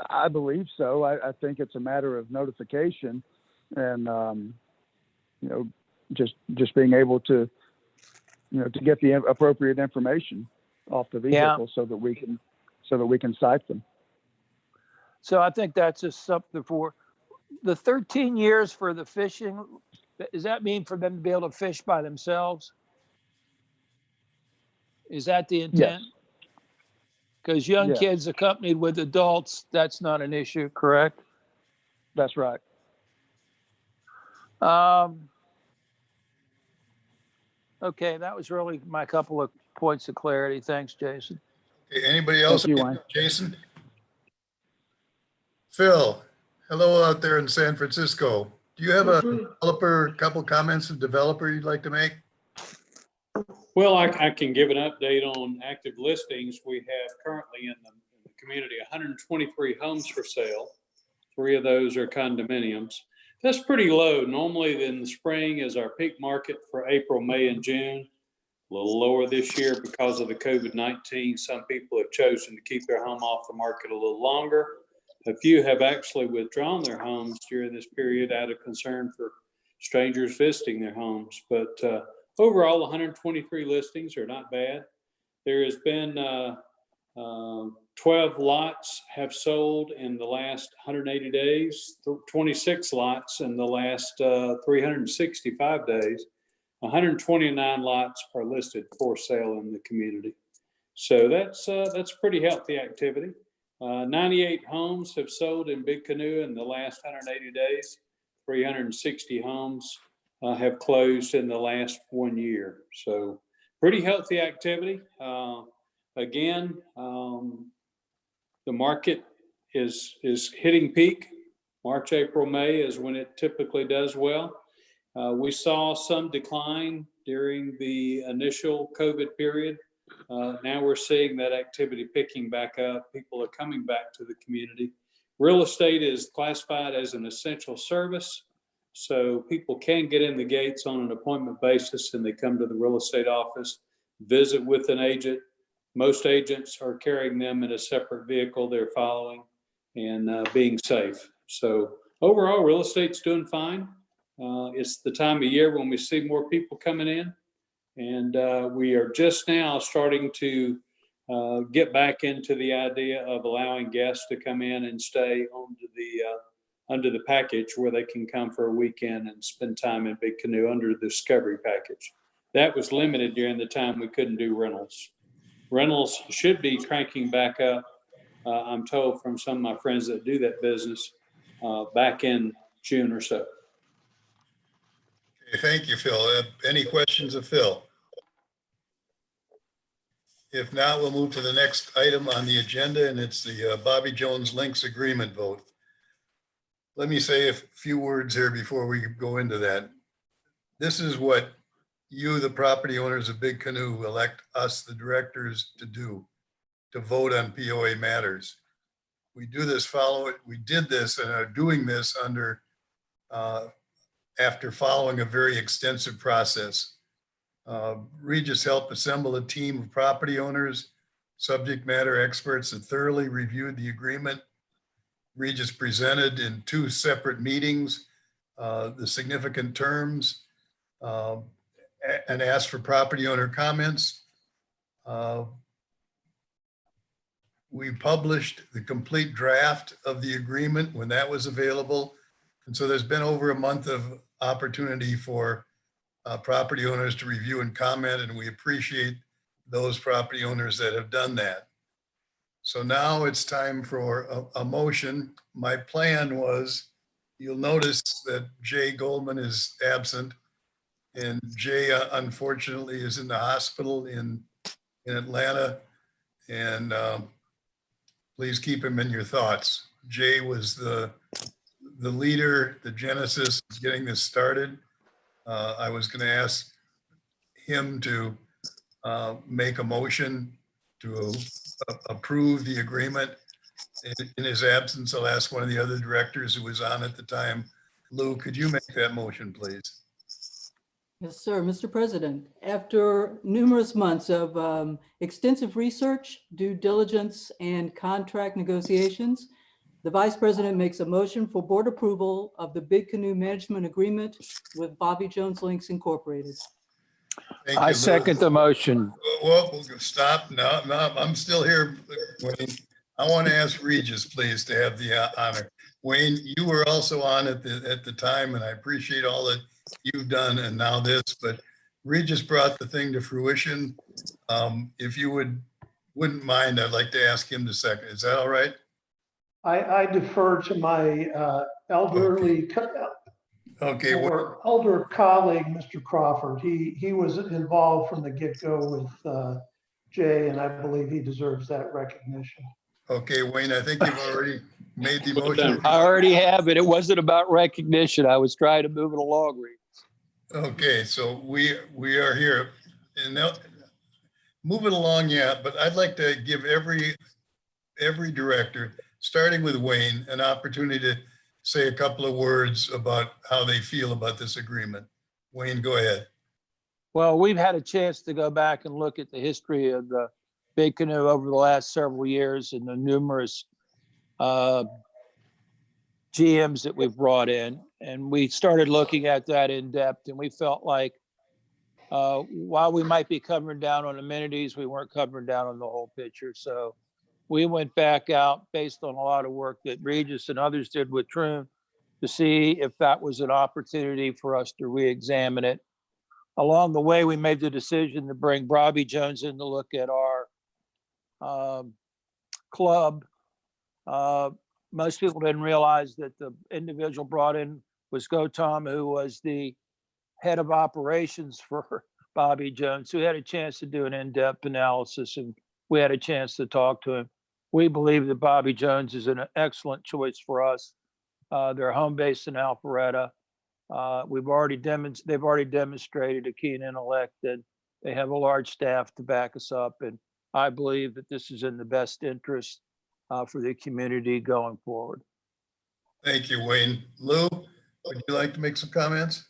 I believe so. I think it's a matter of notification and, just being able to, to get the appropriate information off the vehicle so that we can cite them. So I think that's just something for the 13 years for the fishing. Does that mean for them to be able to fish by themselves? Is that the intent? Because young Yes. kids accompanied with adults, that's not an issue, correct? That's right. Okay, that was really my couple of points of clarity. Thanks, Jason. Okay, anybody else? Thank you, Wayne. Jason? Phil, hello out there in San Francisco. Do you have a developer, couple comments of developer you'd like to make? Well, I can give an update on active listings. We have currently in the community 123 homes for sale. 3 of those are condominiums. That's pretty low. Normally in the spring is our peak market for April, May, and June. A little lower this year because of the COVID-19. Some people have chosen to keep their home off the market a little longer. A few have actually withdrawn their homes during this period out of concern for strangers visiting their homes. But overall, 123 listings are not bad. There has been 12 lots have sold in the last 180 days, 26 lots in the last 365 days. 129 lots are listed for sale in the community. So that's pretty healthy activity. 98 homes have sold in Big Canoe in the last 180 days. 360 homes have closed in the last 1 year. So pretty healthy activity. Again, the market is hitting peak. March, April, May is when it typically does well. We saw some decline during the initial COVID period. Now we're seeing that activity picking back up. People are coming back to the community. Real estate is classified as an essential service. So people can get in the gates on an appointment basis and they come to the real estate office, visit with an agent. Most agents are carrying them in a separate vehicle they're following and being safe. So overall, real estate's doing fine. It's the time of year when we see more people coming in. And we are just now starting to get back into the idea of allowing guests to come in and stay under the package where they can come for a weekend and spend time in Big Canoe under the Discovery package. That was limited during the time we couldn't do rentals. Rentals should be cranking back up. I'm told from some of my friends that do that business back in June or so. Okay, thank you, Phil. Any questions of Phil? If not, we'll move to the next item on the agenda, and it's the Bobby Jones Links Agreement vote. Let me say a few words here before we go into that. This is what you, the property owners of Big Canoe, elect us, the directors, to do, to vote on POA matters. We do this we did this and are doing this under, after following a very extensive process. Regis helped assemble a team of property owners, subject matter experts that thoroughly reviewed the agreement. Regis presented in 2 separate meetings the significant terms and asked for property owner comments. We published the complete draft of the agreement when that was available. And so there's been over a month of opportunity for property owners to review and comment, and we appreciate those property owners that have done that. So now it's time for a motion. My plan was, you'll notice that Jay Goldman is absent, and Jay unfortunately is in the hospital in Atlanta, and please keep him in your thoughts. Jay was the leader, the genesis of getting this started. I was going to ask him to make a motion to approve the agreement. In his absence, I'll ask one of the other directors who was on at the time. Lou, could you make that motion, please? Yes, sir. Mr. President, after numerous months of extensive research, due diligence, and contract negotiations, the Vice President makes a motion for board approval of the Big Canoe Management Agreement with Bobby Jones Links Incorporated. Thank I you, Lou. second the motion. Well, stop. No, I'm still here, Wayne. I want to ask Regis, please, to have the honor. Wayne, you were also on at the time, and I appreciate all that you've done and now this, but Regis brought the thing to fruition. If you wouldn't mind, I'd like to ask him to second. Is that all right? I defer to my elderly Okay. or elder colleague, Mr. Crawford. He was involved from the get-go with Jay, and I believe he deserves that recognition. Okay, Wayne, I think you've already made the motion. I already have it. It wasn't about recognition. I was trying to move it along, Reed. Okay, so we are here, and now move it along, yeah, but I'd like to give every director, starting with Wayne, an opportunity to say a couple of words about how they feel about this agreement. Wayne, go ahead. Well, we've had a chance to go back and look at the history of the Big Canoe over the last several years and the numerous GMs that we've brought in. And we started looking at that in depth, and we felt like while we might be covering down on amenities, we weren't covering down on the whole picture. So we went back out based on a lot of work that Regis and others did with Troon to see if that was an opportunity for us to re-examine it. Along the way, we made the decision to bring Bobby Jones in to look at our club. Most people didn't realize that the individual brought in was Gautam, who was the head of operations for Bobby Jones, who had a chance to do an in-depth analysis, and we had a chance to talk to him. We believe that Bobby Jones is an excellent choice for us. They're home based in Alpharetta. They've already demonstrated a keen intellect, and they have a large staff to back us up. And I believe that this is in the best interest for the community going forward. Thank you, Wayne. Lou, would you like to make some comments?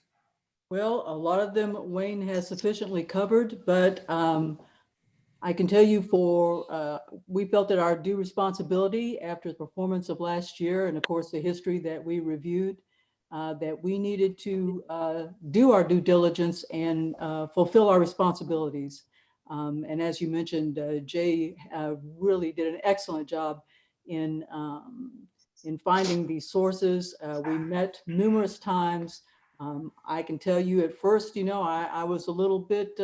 Well, a lot of them Wayne has sufficiently covered, but I can tell you we felt that our due responsibility after the performance of last year, and of course the history that we reviewed, that we needed to do our due diligence and fulfill our responsibilities. And as you mentioned, Jay really did an excellent job in finding these sources. We met numerous times. I can tell you at first, I was a little bit,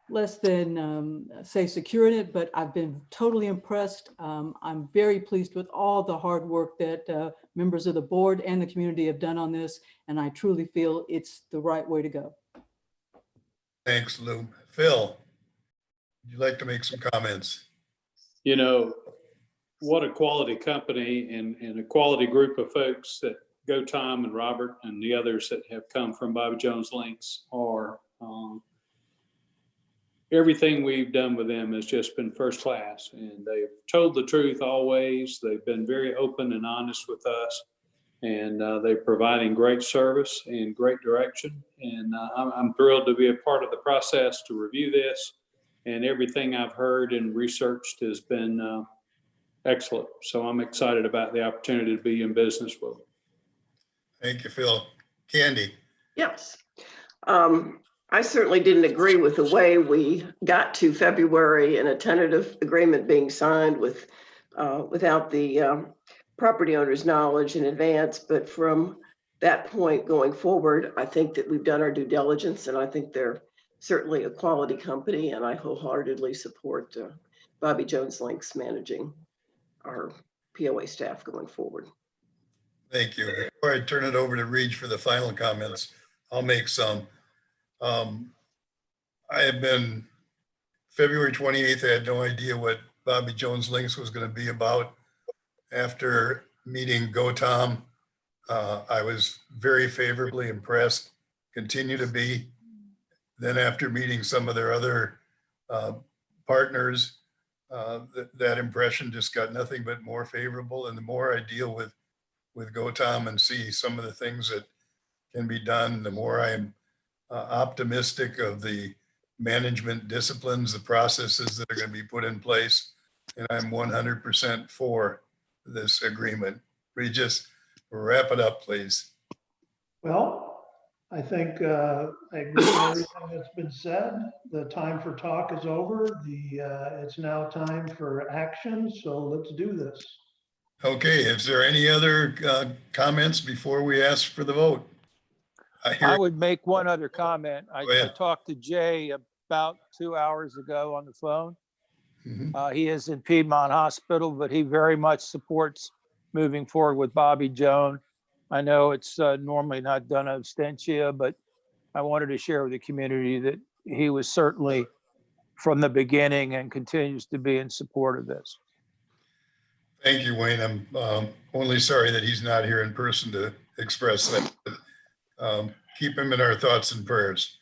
less than, say, secure in it, but I've been totally impressed. I'm very pleased with all the hard work that members of the board and the community have done on this, and I truly feel it's the right way to go. Thanks, Lou. Phil, would you like to make some comments? You know, what a quality company and a quality group of folks that Tom and Robert and the others that have come from Bobby Jones Links are. Everything we've done with them has just been first class, and they've told the truth always. They've been very open and honest with us, and they're providing great service and great direction. And I'm thrilled to be a part of the process to review this, and everything I've heard and researched has been excellent. So I'm excited about the opportunity to be in business with them. Thank you, Phil. Candy. Yes. I certainly didn't agree with the way we got to February and a tentative agreement being signed without the property owner's knowledge in advance. But from that point going forward, I think that we've done our due diligence, and I think they're certainly a quality company, and I wholeheartedly support Bobby Jones Links managing our POA staff going forward. Thank you. Before I turn it over to Reach for the final comments, I'll make some. I have been, February 28th, I had no idea what Bobby Jones Links was going to be about. After meeting Tom, I was very favorably impressed, continue to be. Then after meeting some of their other partners, that impression just got nothing but more favorable. And the more I deal with Tom and see some of the things that can be done, the more I'm optimistic of the management disciplines, the processes that are going to be put in place. And I'm 100% for this agreement. Regis, wrap it up, please. Well, I think I agree with everything that's been said. The time for talk is over. It's now time for action. So let's do this. Okay, is there any other comments before we ask for the vote? I would make one other comment. Go I ahead. talked to Jay about 2 hours ago on the phone. Mhm. He is in Piedmont Hospital, but he very much supports moving forward with Bobby Jones. I know it's normally not done abstentia, but I wanted to share with the community that he was certainly from the beginning and continues to be in support of this. Thank you, Wayne. I'm only sorry that he's not here in person to express that. Keep him in our thoughts and prayers.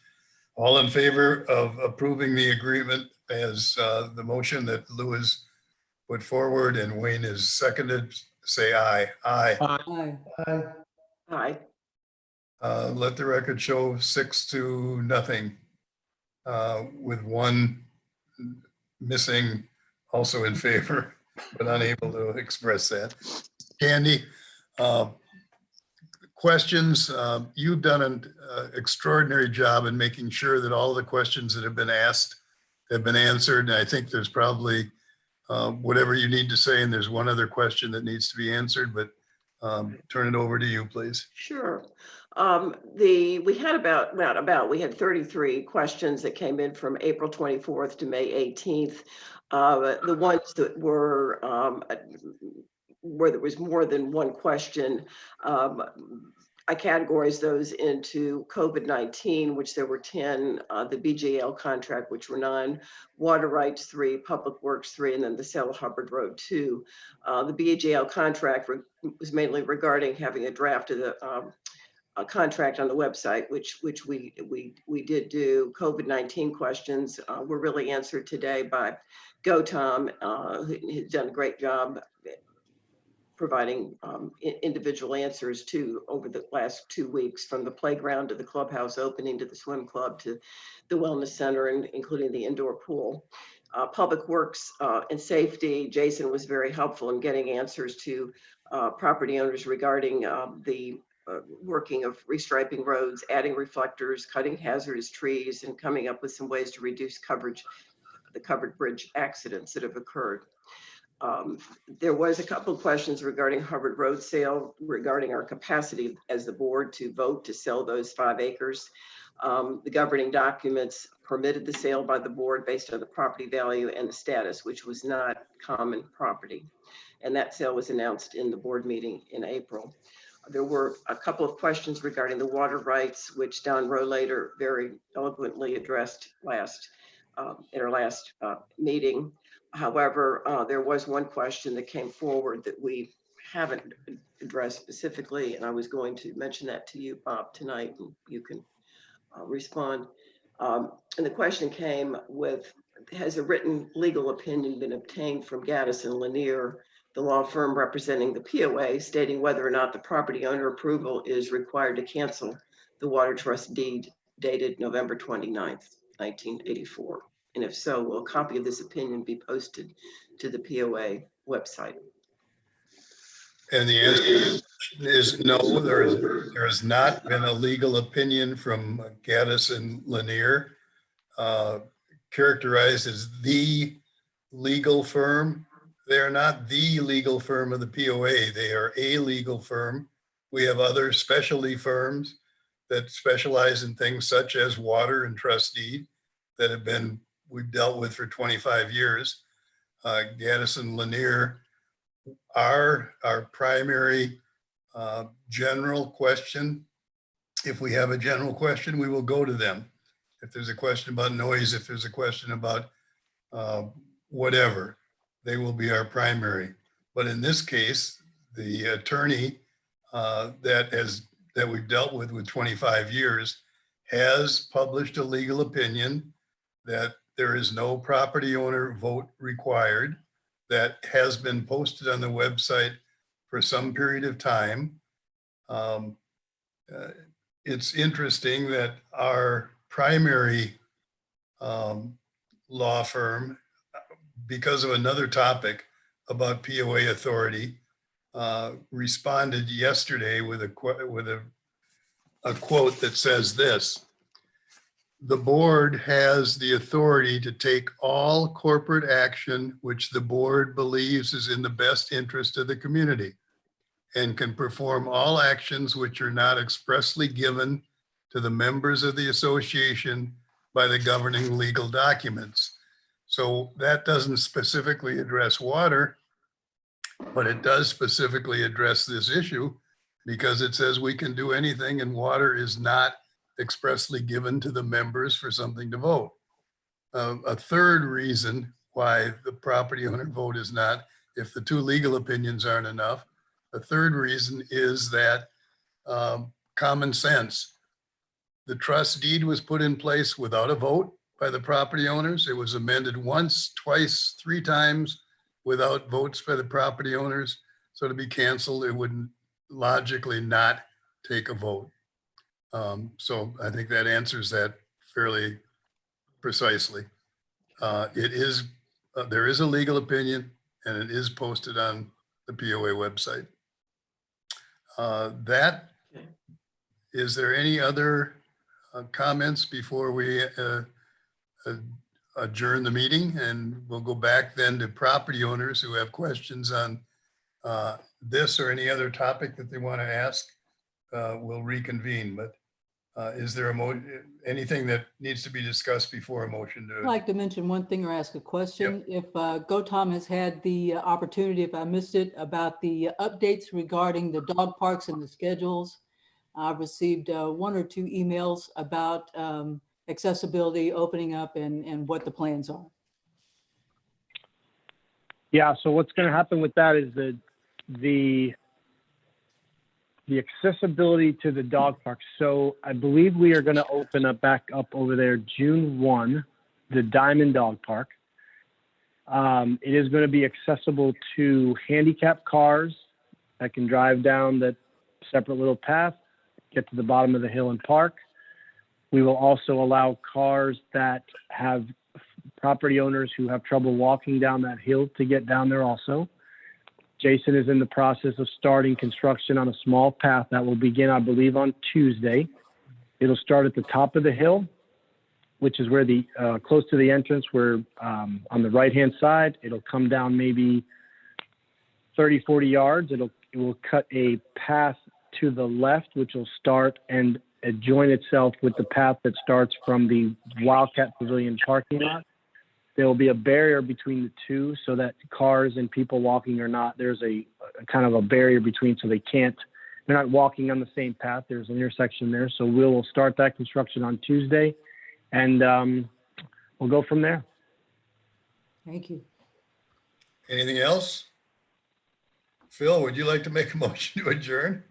All in favor of approving the agreement as the motion that Lou has put forward and Wayne has seconded, say aye. Aye. Aye. Aye. Aye. Let the record show 6-0, with one missing, also in favor, but unable to express that. Candy, questions. You've done an extraordinary job in making sure that all the questions that have been asked have been answered. And I think there's probably whatever you need to say, and there's one other question that needs to be answered, but turn it over to you, please. Sure. We had 33 questions that came in from April 24th to May 18th. The ones that were where there was more than one question, I categorized those into COVID-19, which there were 10, the BJL contract, which were 9, water rights 3, public works 3, and then the sale of Hubbard Road 2. The BJL contract was mainly regarding having a draft of the a contract on the website, which we did do. COVID-19 questions were really answered today by Tom, who has done a great job providing individual answers to over the last 2 weeks, from the playground to the clubhouse opening to the swim club to the wellness center, and including the indoor pool. Public Works and Safety, Jason was very helpful in getting answers to property owners regarding the working of restriping roads, adding reflectors, cutting hazardous trees, and coming up with some ways to reduce the covered bridge accidents that have occurred. There was a couple of questions regarding Hubbard Road sale, regarding our capacity as the board to vote to sell those 5 acres. The governing documents permitted the sale by the board based on the property value and the status, which was not common property. And that sale was announced in the board meeting in April. There were a couple of questions regarding the water rights, which Don Rohlater very eloquently addressed in our last meeting. However, there was one question that came forward that we haven't addressed specifically, and I was going to mention that to you, Bob, tonight, and you can respond. And the question came with, has a written legal opinion been obtained from Gaddis and Lanier, the law firm representing the POA, stating whether or not the property owner approval is required to cancel the water trust deed dated November 29th, 1984? And if so, will a copy of this opinion be posted to the POA website? And the answer is no, there has not been a legal opinion from Gaddis and Lanier characterized as the legal firm. They are not the legal firm of the POA. They are a legal firm. We have other specialty firms that specialize in things such as water and trust deed that we've dealt with for 25 years. Gaddis and Lanier are our primary general question. If we have a general question, we will go to them. If there's a question about noise, if there's a question about whatever, they will be our primary. But in this case, the attorney that we've dealt with 25 years has published a legal opinion that there is no property owner vote required. That has been posted on the website for some period of time. It's interesting that our primary law firm, because of another topic about POA authority, responded yesterday with a quote that says this: "The board has the authority to take all corporate action which the board believes is in the best interest of the community, and can perform all actions which are not expressly given to the members of the association by the governing legal documents." So that doesn't specifically address water, but it does specifically address this issue, because it says we can do anything and water is not expressly given to the members for something to vote. A third reason why the property owner vote is not, if the 2 legal opinions aren't enough, a third reason is that common sense. The trust deed was put in place without a vote by the property owners. It was amended once, twice, 3 times without votes by the property owners. So to be canceled, it would logically not take a vote. So I think that answers that fairly precisely. There is a legal opinion, and it is posted on the POA website. Is there any other comments before we adjourn the meeting? And we'll go back then to property owners who have questions on this or any other topic that they want to ask. We'll reconvene, but is there anything that needs to be discussed before a motion to? I'd like to mention one thing or ask a question. If GOTOM has had the opportunity, if I missed it, about the updates regarding the dog parks and the schedules. I've received 1 or 2 emails about accessibility opening up and what the plans are. Yeah, so what's going to happen with that is the accessibility to the dog park. So I believe we are going to open up back up over there June 1, the Diamond Dog Park. It is going to be accessible to handicapped cars that can drive down that separate little path, get to the bottom of the hill and park. We will also allow cars that have property owners who have trouble walking down that hill to get down there also. Jason is in the process of starting construction on a small path that will begin, I believe, on Tuesday. It'll start at the top of the hill, which is where the close to the entrance, where on the right-hand side, it'll come down maybe 30, 40 yards. It will cut a path to the left, which will start and join itself with the path that starts from the Wildcat Pavilion parking lot. There will be a barrier between the two so that cars and people walking or not, there's a kind of a barrier between, so they're not walking on the same path. There's an intersection there. So we'll start that construction on Tuesday, and we'll go from there. Thank you. Anything else? Phil, would you like to make a motion to adjourn?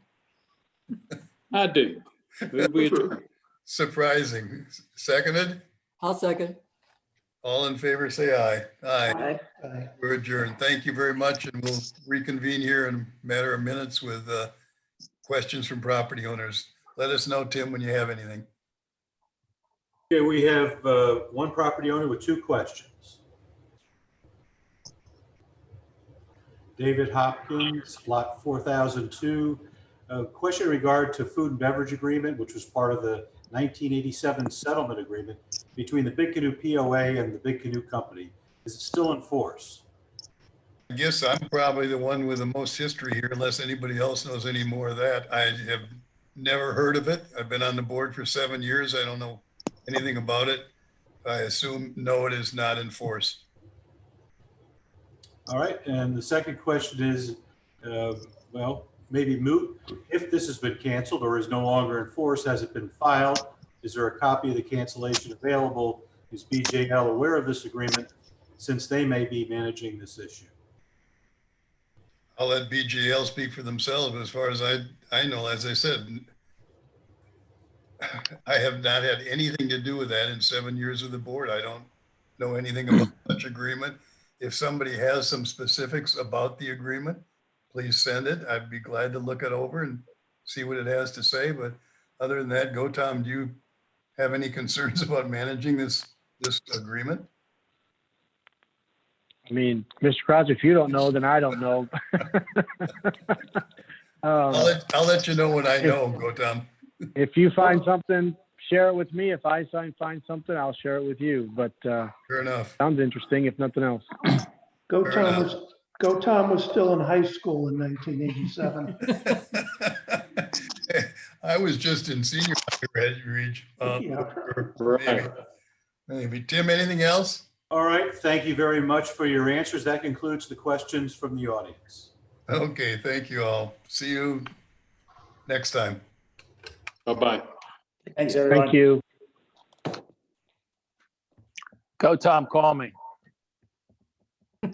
I do. Move we adjourn. Surprising. Seconded? I'll second. All in favor, say aye. Aye. Aye. We're adjourned. Thank you very much, and we'll reconvene here in a matter of minutes with questions from property owners. Let us know, Tim, when you have anything. Okay, we have one property owner with two questions. David Hopkins, lot 4002. A question in regard to food and beverage agreement, which was part of the 1987 settlement agreement between the Big Canoe POA and the Big Canoe Company. Is it still in force? I guess I'm probably the one with the most history here, unless anybody else knows any more of that. I have never heard of it. I've been on the board for 7 years. I don't know anything about it. I assume, no, it is not in force. All right, and the second question is, well, maybe moot. If this has been canceled or is no longer in force, has it been filed? Is there a copy of the cancellation available? Is BJL aware of this agreement, since they may be managing this issue? I'll let BGL speak for themselves. As far as I know, as I said, I have not had anything to do with that in 7 years of the board. I don't know anything about such agreement. If somebody has some specifics about the agreement, please send it. I'd be glad to look it over and see what it has to say. But other than that, Tom, do you have any concerns about managing this agreement? I mean, Mr. Crouch, if you don't know, then I don't know. I'll let you know when I know, Tom. If you find something, share it with me. If I find something, I'll share it with you. But Fair enough. sounds interesting, if nothing else. Go Fair Tom enough. was, Go Tom was still in high school in 1987. I was just in senior reach. Yeah. Maybe. Tim, anything else? All right, thank you very much for your answers. That concludes the questions from the audience. Okay, thank you all. See you next time. Bye-bye. Thanks, everyone. Thank you. Go Tom, call me.